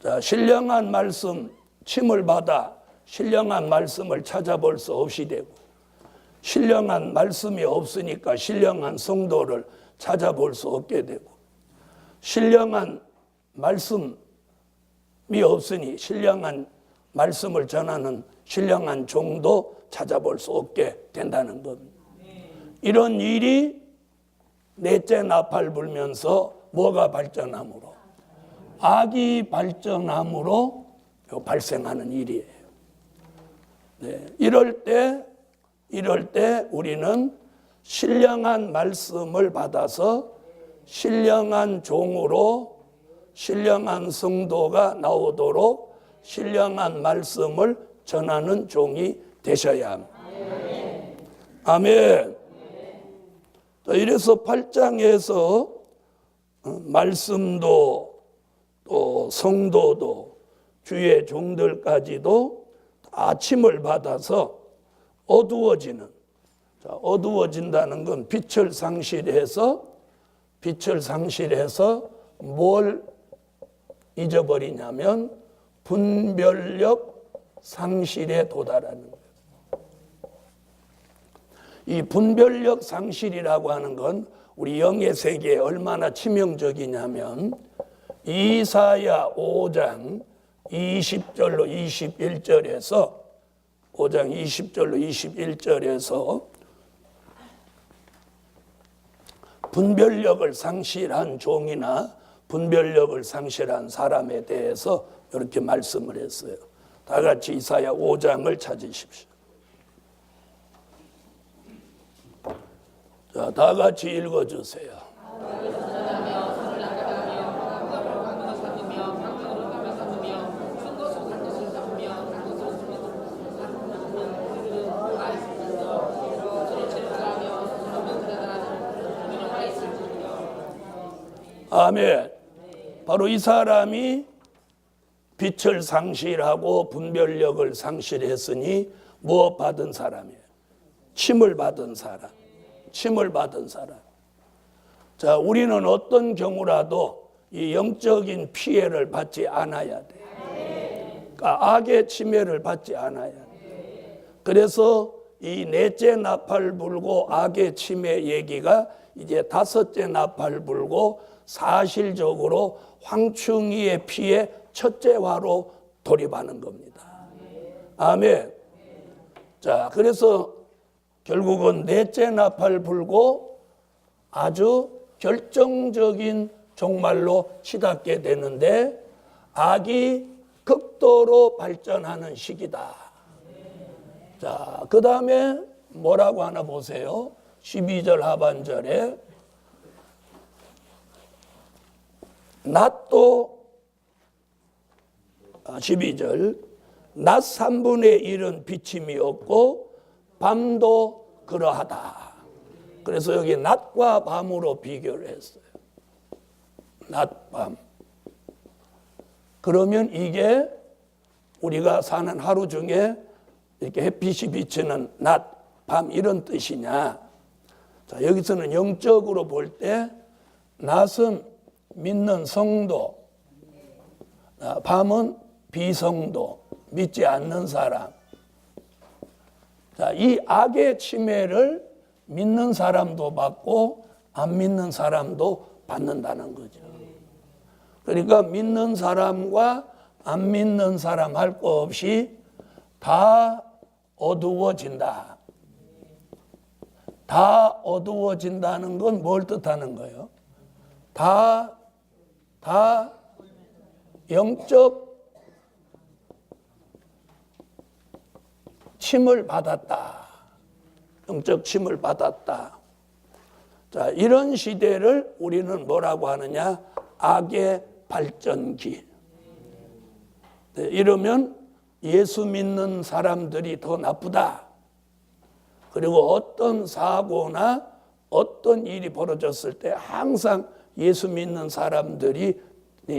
자, 신령한 말씀, 침을 받아 신령한 말씀을 찾아볼 수 없이 되고, 신령한 말씀이 없으니까 신령한 성도를 찾아볼 수 없게 되고, 신령한 말씀이 없으니 신령한 말씀을 전하는 신령한 종도 찾아볼 수 없게 된다는 겁니다. 이런 일이 넷째 나팔 불면서 뭐가 발전함으로? 악이 발전함으로 발생하는 일이에요. 네, 이럴 때 우리는 신령한 말씀을 받아서 신령한 종으로 신령한 성도가 나오도록 신령한 말씀을 전하는 종이 되셔야 합니다. 아멘. 이래서 8장에서 말씀도 또 성도도 주의 종들까지도 아침을 받아서 어두워지는, 자, 어두워진다는 건 빛을 상실해서 뭘 잊어버리냐면 분별력 상실에 도달하는 거예요. 이 분별력 상실이라고 하는 건 우리 영의 세계에 얼마나 치명적이냐면 이사야 5장 20절로 21절에서 5장 20절로 21절에서 분별력을 상실한 종이나 분별력을 상실한 사람에 대해서 이렇게 말씀을 했어요. 다 같이 이사야 5장을 찾으십시오. 자, 다 같이 읽어주세요. 아멘. 바로 이 사람이 빛을 상실하고 분별력을 상실했으니 무엇 받은 사람이에요? 침을 받은 사람. 침을 받은 사람. 자, 우리는 어떤 경우라도 이 영적인 피해를 받지 않아야 돼. 그러니까 악의 침해를 받지 않아야 돼. 그래서 이 넷째 나팔 불고 악의 침해 얘기가 이제 다섯째 나팔 불고 사실적으로 황충이의 피해 첫째화로 돌입하는 겁니다. 아멘. 자, 그래서 결국은 넷째 나팔 불고 아주 결정적인 종말로 치닫게 되는데 악이 극도로 발전하는 시기다. 자, 그 다음에 뭐라고 하나 보세요. 12절 하반절에 낮도 12절 낮 3분의 1은 비침이 없고 밤도 그러하다. 그래서 여기 낮과 밤으로 비교를 했어요. 낮, 밤. 그러면 이게 우리가 사는 하루 중에 이렇게 햇빛이 비치는 낮, 밤 이런 뜻이냐. 자, 여기서는 영적으로 볼 때 낮은 믿는 성도, 밤은 비성도, 믿지 않는 사람. 자, 이 악의 침해를 믿는 사람도 받고 안 믿는 사람도 받는다는 거죠. 그러니까 믿는 사람과 안 믿는 사람 할 거 없이 다 어두워진다. 다 어두워진다는 건 뭘 뜻하는 거예요? 다 영적 침을 받았다. 영적 침을 받았다. 자, 이런 시대를 우리는 뭐라고 하느냐? 악의 발전기. 네, 이러면 예수 믿는 사람들이 더 나쁘다. 그리고 어떤 사고나 어떤 일이 벌어졌을 때 항상 예수 믿는 사람들이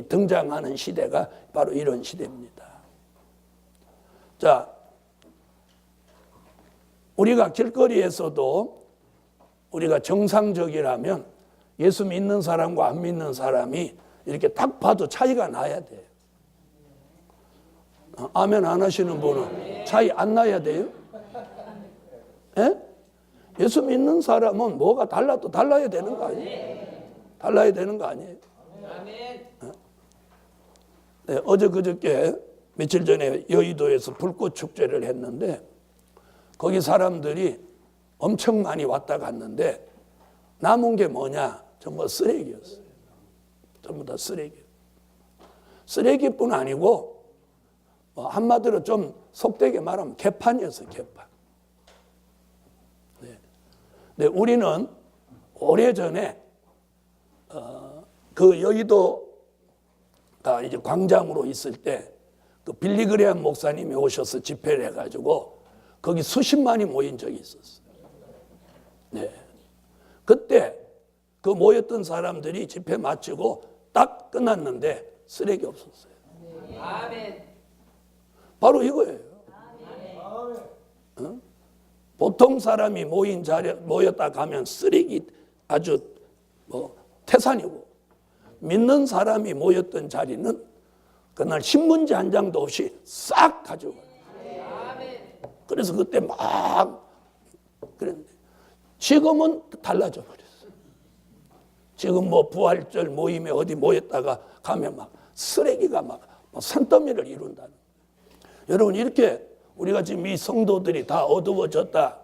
등장하는 시대가 바로 이런 시대입니다. 자, 우리가 길거리에서도 우리가 정상적이라면 예수 믿는 사람과 안 믿는 사람이 이렇게 딱 봐도 차이가 나야 돼요. 아멘 안 하시는 분은 차이 안 나야 돼요? 예? 예수 믿는 사람은 뭐가 달라도 달라야 되는 거 아니에요? 달라야 되는 거 아니에요? 네, 어제 그저께 며칠 전에 여의도에서 불꽃 축제를 했는데 거기 사람들이 엄청 많이 왔다 갔는데 남은 게 뭐냐? 전부 쓰레기였어요. 전부 다 쓰레기. 쓰레기뿐 아니고 한마디로 좀 속되게 말하면 개판이었어요. 개판. 네. 네, 우리는 오래전에 그 여의도 이제 광장으로 있을 때 그 빌리그레암 목사님이 오셔서 집회를 해가지고 거기 수십만이 모인 적이 있었어요. 네. 그때 그 모였던 사람들이 집회 마치고 딱 끝났는데 쓰레기 없었어요. 아멘. 바로 이거예요. 어? 보통 사람이 모인 자리에 모였다 가면 쓰레기 아주 태산이고 믿는 사람이 모였던 자리는 그날 신문지 한 장도 없이 싹 가져가요. 그래서 그때 막 그랬는데 지금은 달라져 버렸어요. 지금 뭐 부활절 모임에 어디 모였다가 가면 막 쓰레기가 막 산더미를 이룬다는 거예요. 여러분, 이렇게 우리가 지금 이 성도들이 다 어두워졌다,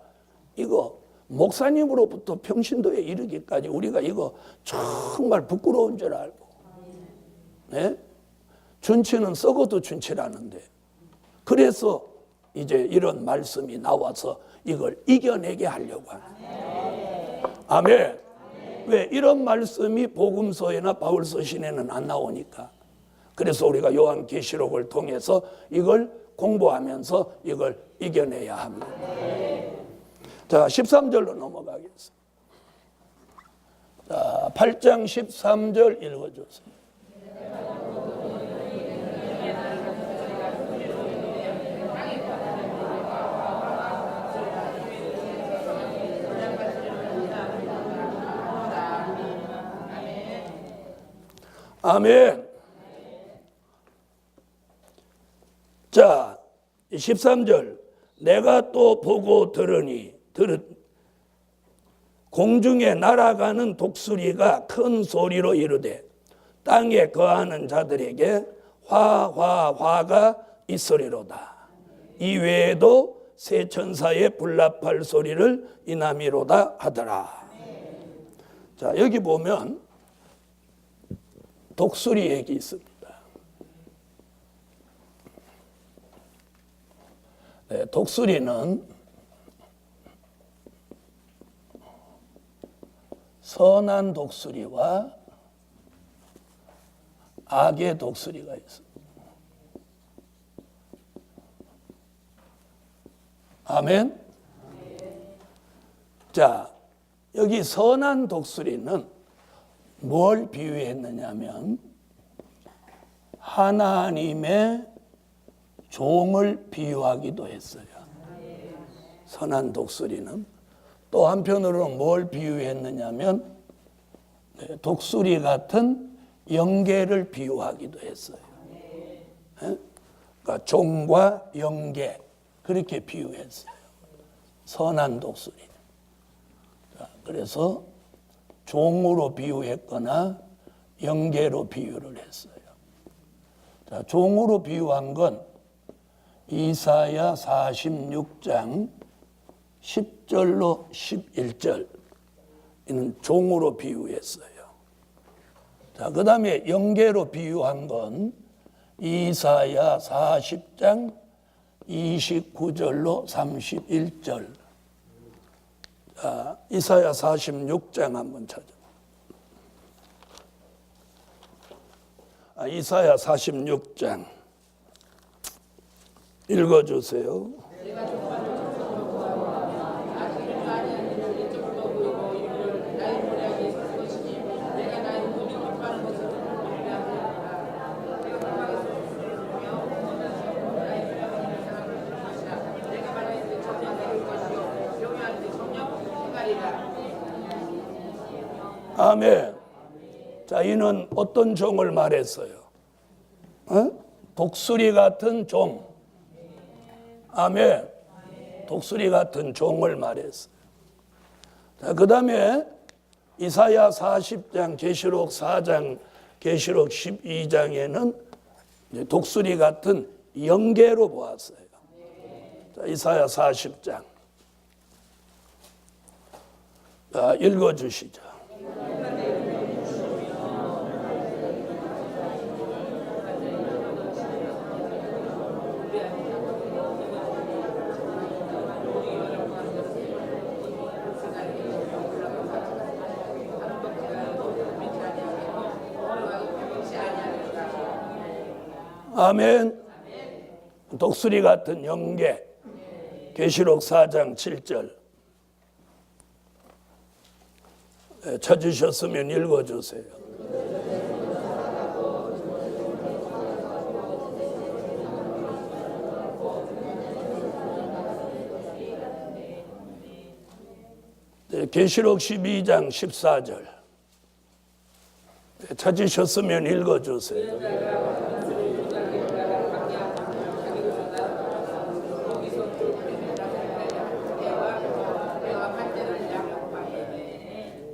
이거 목사님으로부터 평신도에 이르기까지 우리가 이거 정말 부끄러운 줄 알고, 네? 준치는 썩어도 준치라는데, 그래서 이제 이런 말씀이 나와서 이걸 이겨내게 하려고 합니다. 아멘. 왜? 이런 말씀이 복음서에나 바울서 신에는 안 나오니까. 그래서 우리가 요한계시록을 통해서 이걸 공부하면서 이걸 이겨내야 합니다. 자, 13절로 넘어가겠습니다. 자, 8장 13절 읽어주세요. 아멘. 자, 13절. 내가 또 보고 들으니 공중에 날아가는 독수리가 큰 소리로 이르되 땅에 거하는 자들에게 화가 있으리로다. 이 외에도 새 천사의 불납할 소리를 이남이로다 하더라. 자, 여기 보면 독수리 얘기 있습니다. 네, 독수리는 선한 독수리와 악의 독수리가 있습니다. 아멘. 자, 여기 선한 독수리는 뭘 비유했느냐면 하나님의 종을 비유하기도 했어요. 선한 독수리는 또 한편으로는 뭘 비유했느냐면 독수리 같은 영계를 비유하기도 했어요. 그러니까 종과 영계, 그렇게 비유했어요. 선한 독수리. 그래서 종으로 비유했거나 영계로 비유를 했어요. 자, 종으로 비유한 건 이사야 46장 10절로 11절, 이는 종으로 비유했어요. 자, 그 다음에 영계로 비유한 건 이사야 40장 29절로 31절. 자, 이사야 46장 한번 찾아. 이사야 46장 읽어주세요. 아멘. 자, 이는 어떤 종을 말했어요? 독수리 같은 종. 아멘. 독수리 같은 종을 말했어요. 자, 그 다음에 이사야 40장, 계시록 4장, 계시록 12장에는 독수리 같은 영계로 보았어요. 자, 이사야 40장. 자, 읽어주시죠. 아멘. 독수리 같은 영계. 계시록 4장 7절. 찾으셨으면 읽어주세요. 계시록 12장 14절. 찾으셨으면 읽어주세요.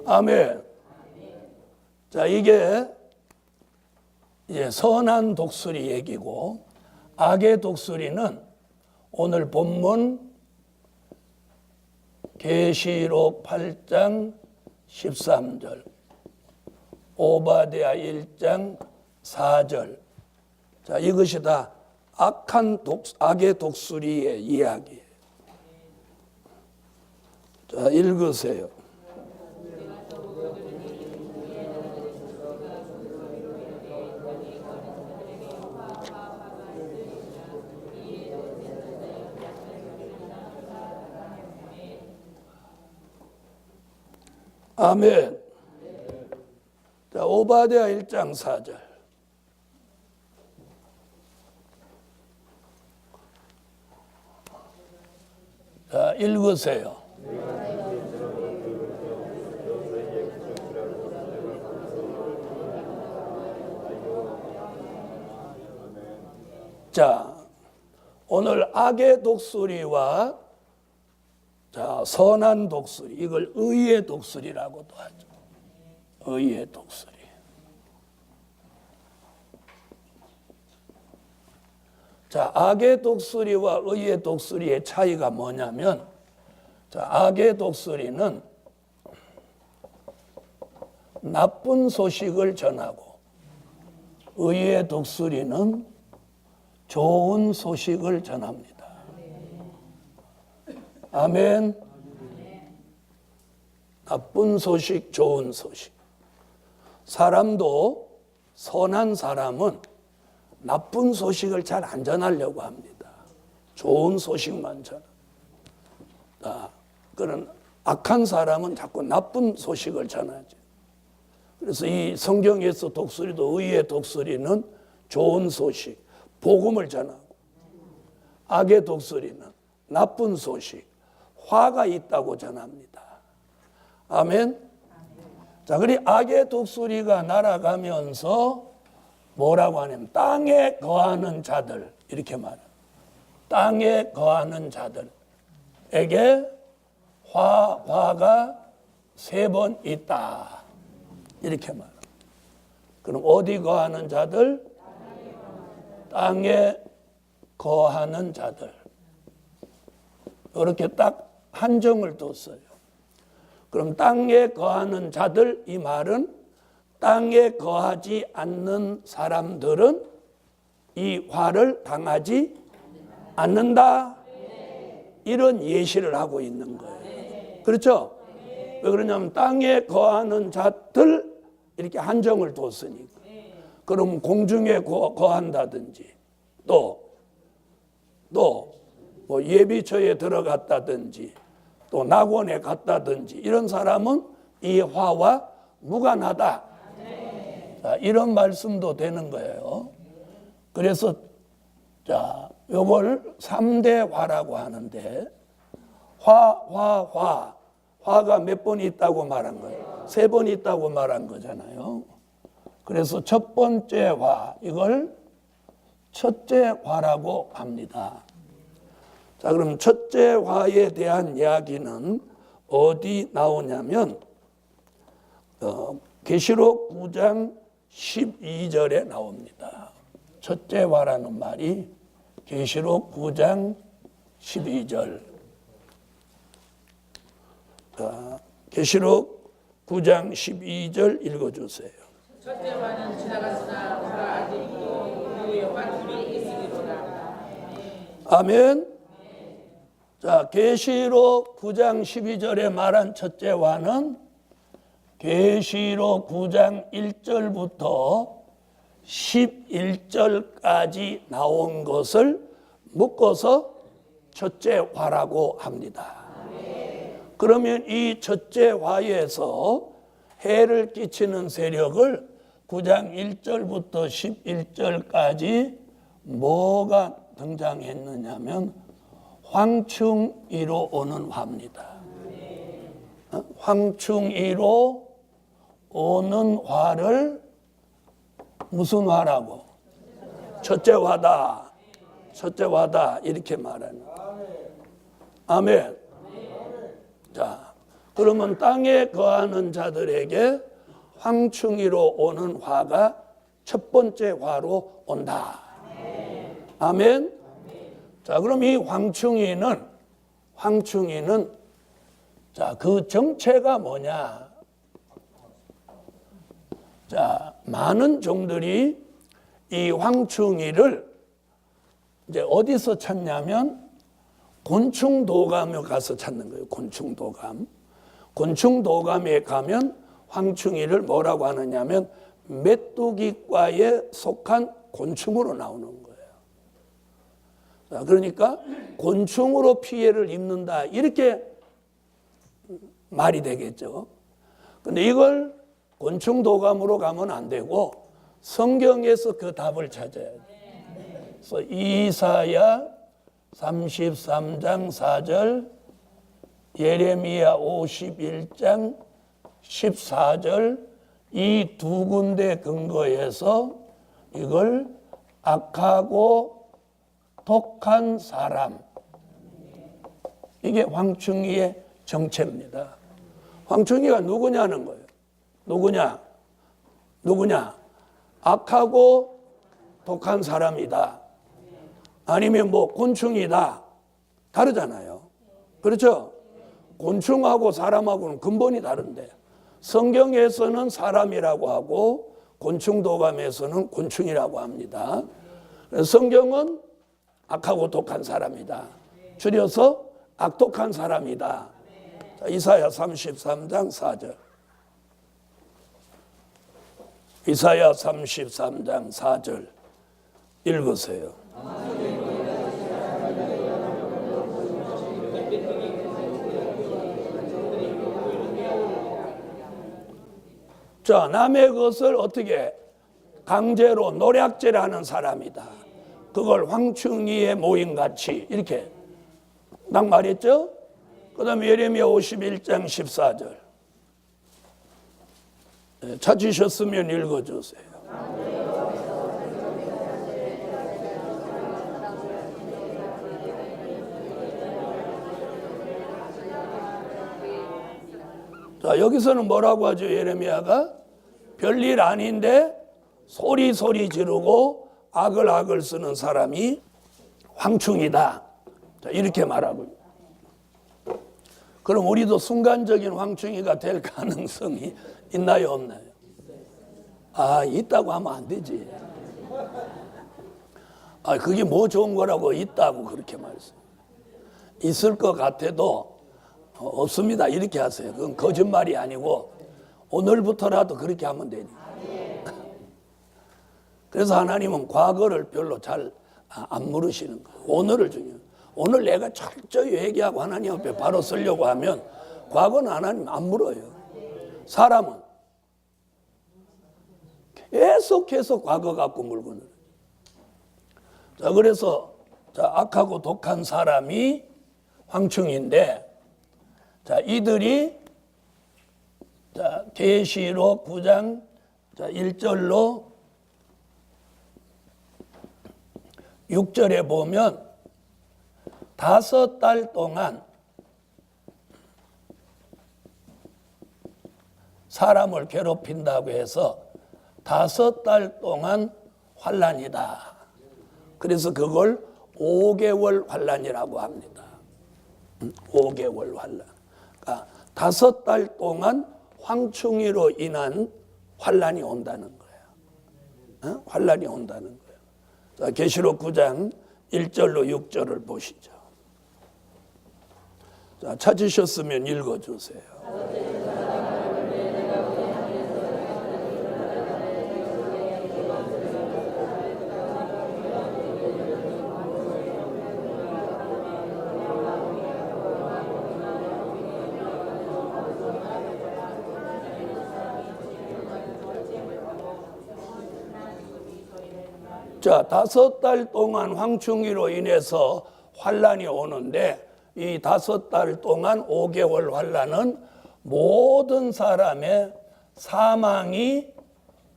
아멘. 자, 이게 이제 선한 독수리 얘기고, 악의 독수리는 오늘 본문 계시록 8장 13절, 오바댜 1장 4절. 자, 이것이 다 악의 독수리의 이야기예요. 자, 읽으세요. 아멘. 자, 오바댜 1장 4절. 자, 읽으세요. 자, 오늘 악의 독수리와 자, 선한 독수리, 이걸 의의 독수리라고도 하죠. 의의 독수리. 자, 악의 독수리와 의의 독수리의 차이가 뭐냐면, 자, 악의 독수리는 나쁜 소식을 전하고, 의의 독수리는 좋은 소식을 전합니다. 아멘. 나쁜 소식, 좋은 소식. 사람도, 선한 사람은 나쁜 소식을 잘 안 전하려고 합니다. 좋은 소식만 전합니다. 그런 악한 사람은 자꾸 나쁜 소식을 전하죠. 그래서 이 성경에서 독수리도, 의의 독수리는 좋은 소식, 복음을 전하고, 악의 독수리는 나쁜 소식, 화가 있다고 전합니다. 아멘. 자, 그리 악의 독수리가 날아가면서 뭐라고 하냐면 땅에 거하는 자들, 이렇게 말해요. 땅에 거하는 자들에게 화가 3번 있다, 이렇게 말해요. 그럼 어디 거하는 자들? 땅에 거하는 자들. 이렇게 딱 한정을 뒀어요. 그럼 땅에 거하는 자들, 이 말은 땅에 거하지 않는 사람들은 이 화를 당하지 않는다. 이런 예시를 하고 있는 거예요. 그렇죠? 왜 그러냐면 땅에 거하는 자들 이렇게 한정을 뒀으니까. 그럼 공중에 거한다든지 또 뭐 예비처에 들어갔다든지 또 낙원에 갔다든지 이런 사람은 이 화와 무관하다. 자, 이런 말씀도 되는 거예요. 그래서 자, 요걸 3대 화라고 하는데, 화가 몇 번 있다고 말한 거예요? 3번 있다고 말한 거잖아요. 그래서 첫 번째 화, 이걸 첫째 화라고 합니다. 자, 그럼 첫째 화에 대한 이야기는 어디 나오냐면 계시록 9장 12절에 나옵니다. 첫째 화라는 말이 계시록 9장 12절. 계시록 9장 12절 읽어주세요. 첫째 화는 지나갔으나 우리가 아직도 그의 화둘이 있으리로다. 아멘. 자, 계시록 9장 12절에 말한 첫째 화는 계시록 9장 1절부터 11절까지 나온 것을 묶어서 첫째 화라고 합니다. 그러면 이 첫째 화에서 해를 끼치는 세력을 9장 1절부터 11절까지 뭐가 등장했느냐면 황충이로 오는 화입니다. 황충이로 오는 화를 무슨 화라고? 첫째 화다. 첫째 화다. 이렇게 말합니다. 아멘. 자, 그러면 땅에 거하는 자들에게 황충이로 오는 화가 첫 번째 화로 온다. 아멘. 자, 그럼 이 황충이는 자, 그 정체가 뭐냐? 자, 많은 종들이 이 황충이를 이제 어디서 찾냐면 곤충도감에 가서 찾는 거예요. 곤충도감. 곤충도감에 가면 황충이를 뭐라고 하느냐면 메뚜기과에 속한 곤충으로 나오는 거예요. 자, 그러니까 곤충으로 피해를 입는다, 이렇게 말이 되겠죠. 근데 이걸 곤충도감으로 가면 안 되고 성경에서 그 답을 찾아야 돼요. 그래서 이사야 33장 4절, 예레미야 51장 14절, 이 두 군데 근거에서 이걸 악하고 독한 사람, 이게 황충이의 정체입니다. 황충이가 누구냐는 거예요. 누구냐? 악하고 독한 사람이다. 아니면 뭐 곤충이다. 다르잖아요. 그렇죠? 곤충하고 사람하고는 근본이 다른데 성경에서는 사람이라고 하고 곤충도감에서는 곤충이라고 합니다. 성경은 악하고 독한 사람이다. 줄여서 악독한 사람이다. 자, 이사야 33장 4절. 이사야 33장 4절 읽으세요. 자, 남의 것을 어떻게 강제로 노략질하는 사람이다. 그걸 황충이의 모임같이 이렇게 딱 말했죠. 그 다음에 예레미야 51장 14절. 찾으셨으면 읽어주세요. 자, 여기서는 뭐라고 하죠? 예레미야가 별일 아닌데 소리 지르고 악을 쓰는 사람이 황충이다. 자, 이렇게 말하고. 그럼 우리도 순간적인 황충이가 될 가능성이 있나요, 없나요? 아, 있다고 하면 안 되지. 아, 그게 뭐 좋은 거라고 있다고 그렇게 말했어요. 있을 것 같아도 없습니다, 이렇게 하세요. 그건 거짓말이 아니고 오늘부터라도 그렇게 하면 되니. 그래서 하나님은 과거를 별로 잘 안 물으시는 거예요. 오늘을 중요해요. 오늘 내가 철저히 회개하고 하나님 앞에 바로 서려고 하면 과거는 하나님 안 물어요. 사람은 계속해서 과거 갖고 물고 늘어요. 자, 그래서 악하고 독한 사람이 황충인데, 자, 이들이 계시록 9장 1절로 6절에 보면 5달 동안 사람을 괴롭힌다고 해서 5달 동안 환난이다. 그래서 그걸 5개월 환난이라고 합니다. 5개월 환난. 그러니까 5달 동안 황충이로 인한 환난이 온다는 거예요. 환난이 온다는 거예요. 자, 계시록 9장 1절로 6절을 보시죠. 자, 찾으셨으면 읽어주세요. 자, 5달 동안 황충이로 인해서 환난이 오는데, 이 5달 동안 5개월 환난은 모든 사람의 사망이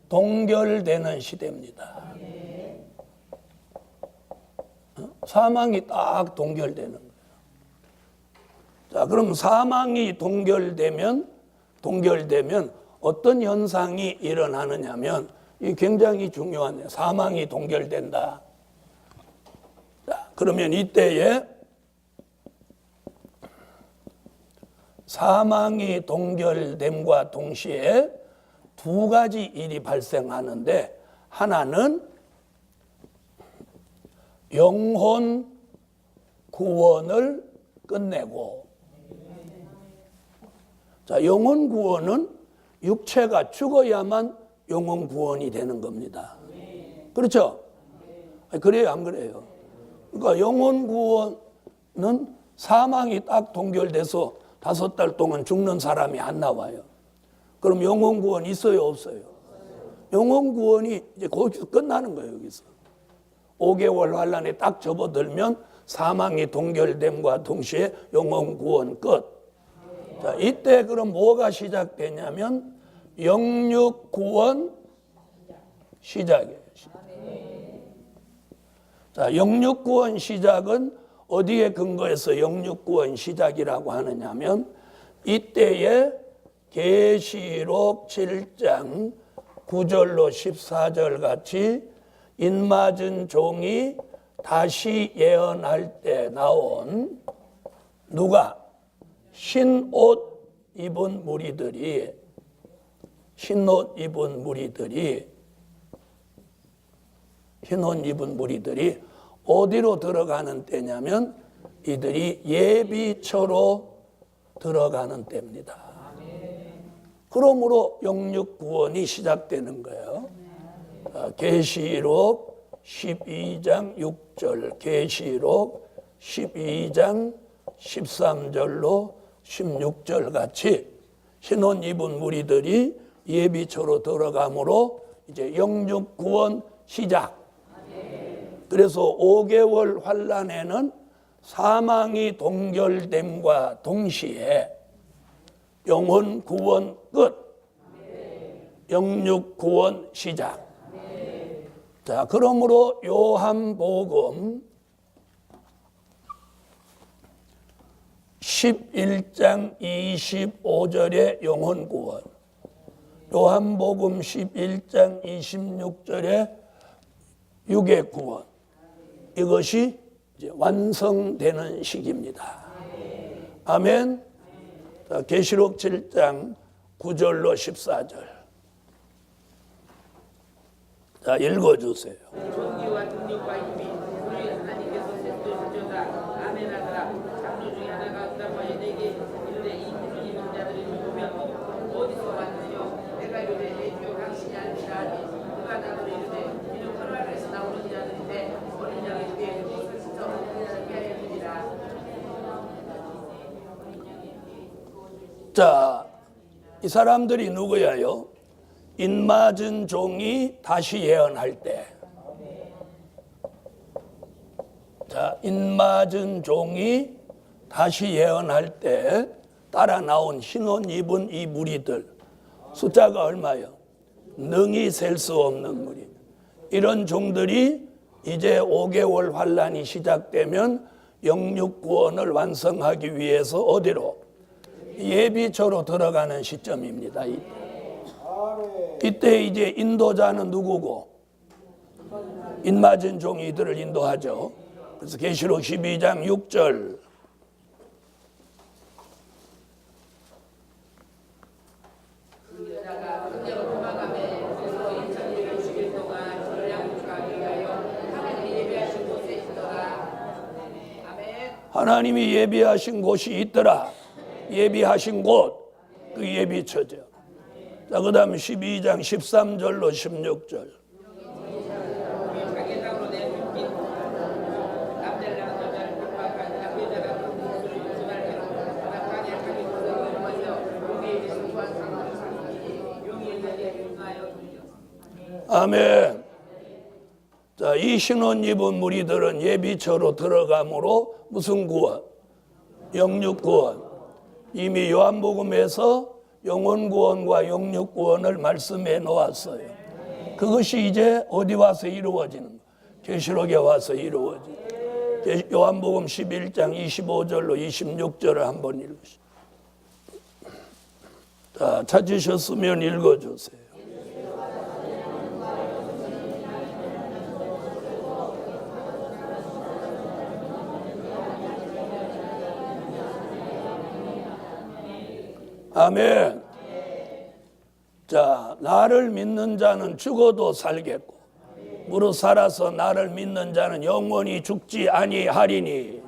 동결되는 시대입니다. 사망이 딱 동결되는 거예요. 자, 그럼 사망이 동결되면 어떤 현상이 일어나느냐면 이 굉장히 중요하네요. 사망이 동결된다. 자, 그러면 이때에 사망이 동결됨과 동시에 두 가지 일이 발생하는데, 하나는 영혼 구원을 끝내고, 자, 영혼 구원은 육체가 죽어야만 영혼 구원이 되는 겁니다. 그렇죠? 그래요, 안 그래요? 그러니까 영혼 구원은 사망이 딱 동결돼서 5달 동안 죽는 사람이 안 나와요. 그럼 영혼 구원 있어요, 없어요? 영혼 구원이 이제 거기서 끝나는 거예요, 여기서. 5개월 환란에 딱 접어들면 사망이 동결됨과 동시에 영혼 구원 끝. 자, 이때 그럼 뭐가 시작되냐면 영육 구원 시작이에요. 자, 영육 구원 시작은 어디에 근거해서 영육 구원 시작이라고 하느냐면 이때에 계시록 7장 9절로 14절 같이 인맞은 종이 다시 예언할 때 나온 누가? 흰옷 입은 무리들이 흰옷 입은 무리들이 어디로 들어가는 때냐면 이들이 예비처로 들어가는 때입니다. 그러므로 영육 구원이 시작되는 거예요. 계시록 12장 6절, 계시록 12장 13절로 16절 같이 흰옷 입은 무리들이 예비처로 들어가므로 이제 영육 구원 시작. 그래서 5개월 환란에는 사망이 동결됨과 동시에 영혼 구원 끝, 영육 구원 시작. 자, 그러므로 요한복음 11장 25절에 영혼 구원, 요한복음 11장 26절에 육의 구원, 이것이 이제 완성되는 시기입니다. 아멘. 자, 계시록 7장 9절로 14절. 자, 읽어주세요. 존귀와 능력과 힘이 우리 하나님께서 세우시리로다. 아멘 하더라. 장로 중에 하나가 응답하여 내게 이르되 이 흰옷 입은 자들이 누구며 어디서 왔느냐. 내가 이르되 예수 당신이 아니라 하니 그가 나더러 이르되 이는 하늘에서 나오는 자들인데 어린 양의 뒤에 무엇을 씻어 어린 양을 피하여 주리라. 자, 이 사람들이 누구야요? 인맞은 종이 다시 예언할 때. 자, 인맞은 종이 다시 예언할 때 따라 나온 흰옷 입은 이 무리들 숫자가 얼마요? 능히 셀 수 없는 무리. 이런 종들이 이제 5개월 환란이 시작되면 영육 구원을 완성하기 위해서 어디로? 예비처로 들어가는 시점입니다. 이때 이제 인도자는 누구고? 인맞은 종이 이들을 인도하죠. 그래서 계시록 12장 6절. 하나님이 예비하신 곳이 있더라. 예비하신 곳, 그 예비처죠. 자, 그 다음 12장 13절로 16절. 아멘. 자, 이 흰옷 입은 무리들은 예비처로 들어가므로 무슨 구원? 영육 구원. 이미 요한복음에서 영혼 구원과 영육 구원을 말씀해 놓았어요. 그것이 이제 어디 와서 이루어지는 거예요? 계시록에 와서 이루어지는 거예요. 요한복음 11장 25절로 26절을 한번 읽으시죠. 자, 찾으셨으면 읽어주세요. 아멘. 자, 나를 믿는 자는 죽어도 살겠고 무릇 살아서 나를 믿는 자는 영원히 죽지 아니하리니.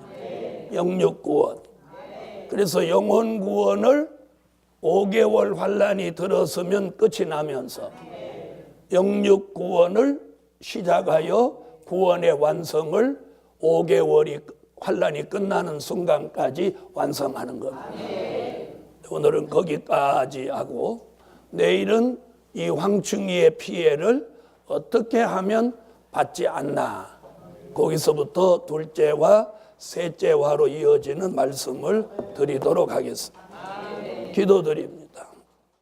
영육 구원. 그래서 영혼 구원을 5개월 환란이 들었으면 끝이 나면서 영육 구원을 시작하여 구원의 완성을 5개월이 환란이 끝나는 순간까지 완성하는 겁니다. 오늘은 거기까지 하고 내일은 이 황충이의 피해를 어떻게 하면 받지 않나, 거기서부터 둘째와 셋째화로 이어지는 말씀을 드리도록 하겠습니다. 기도드립니다.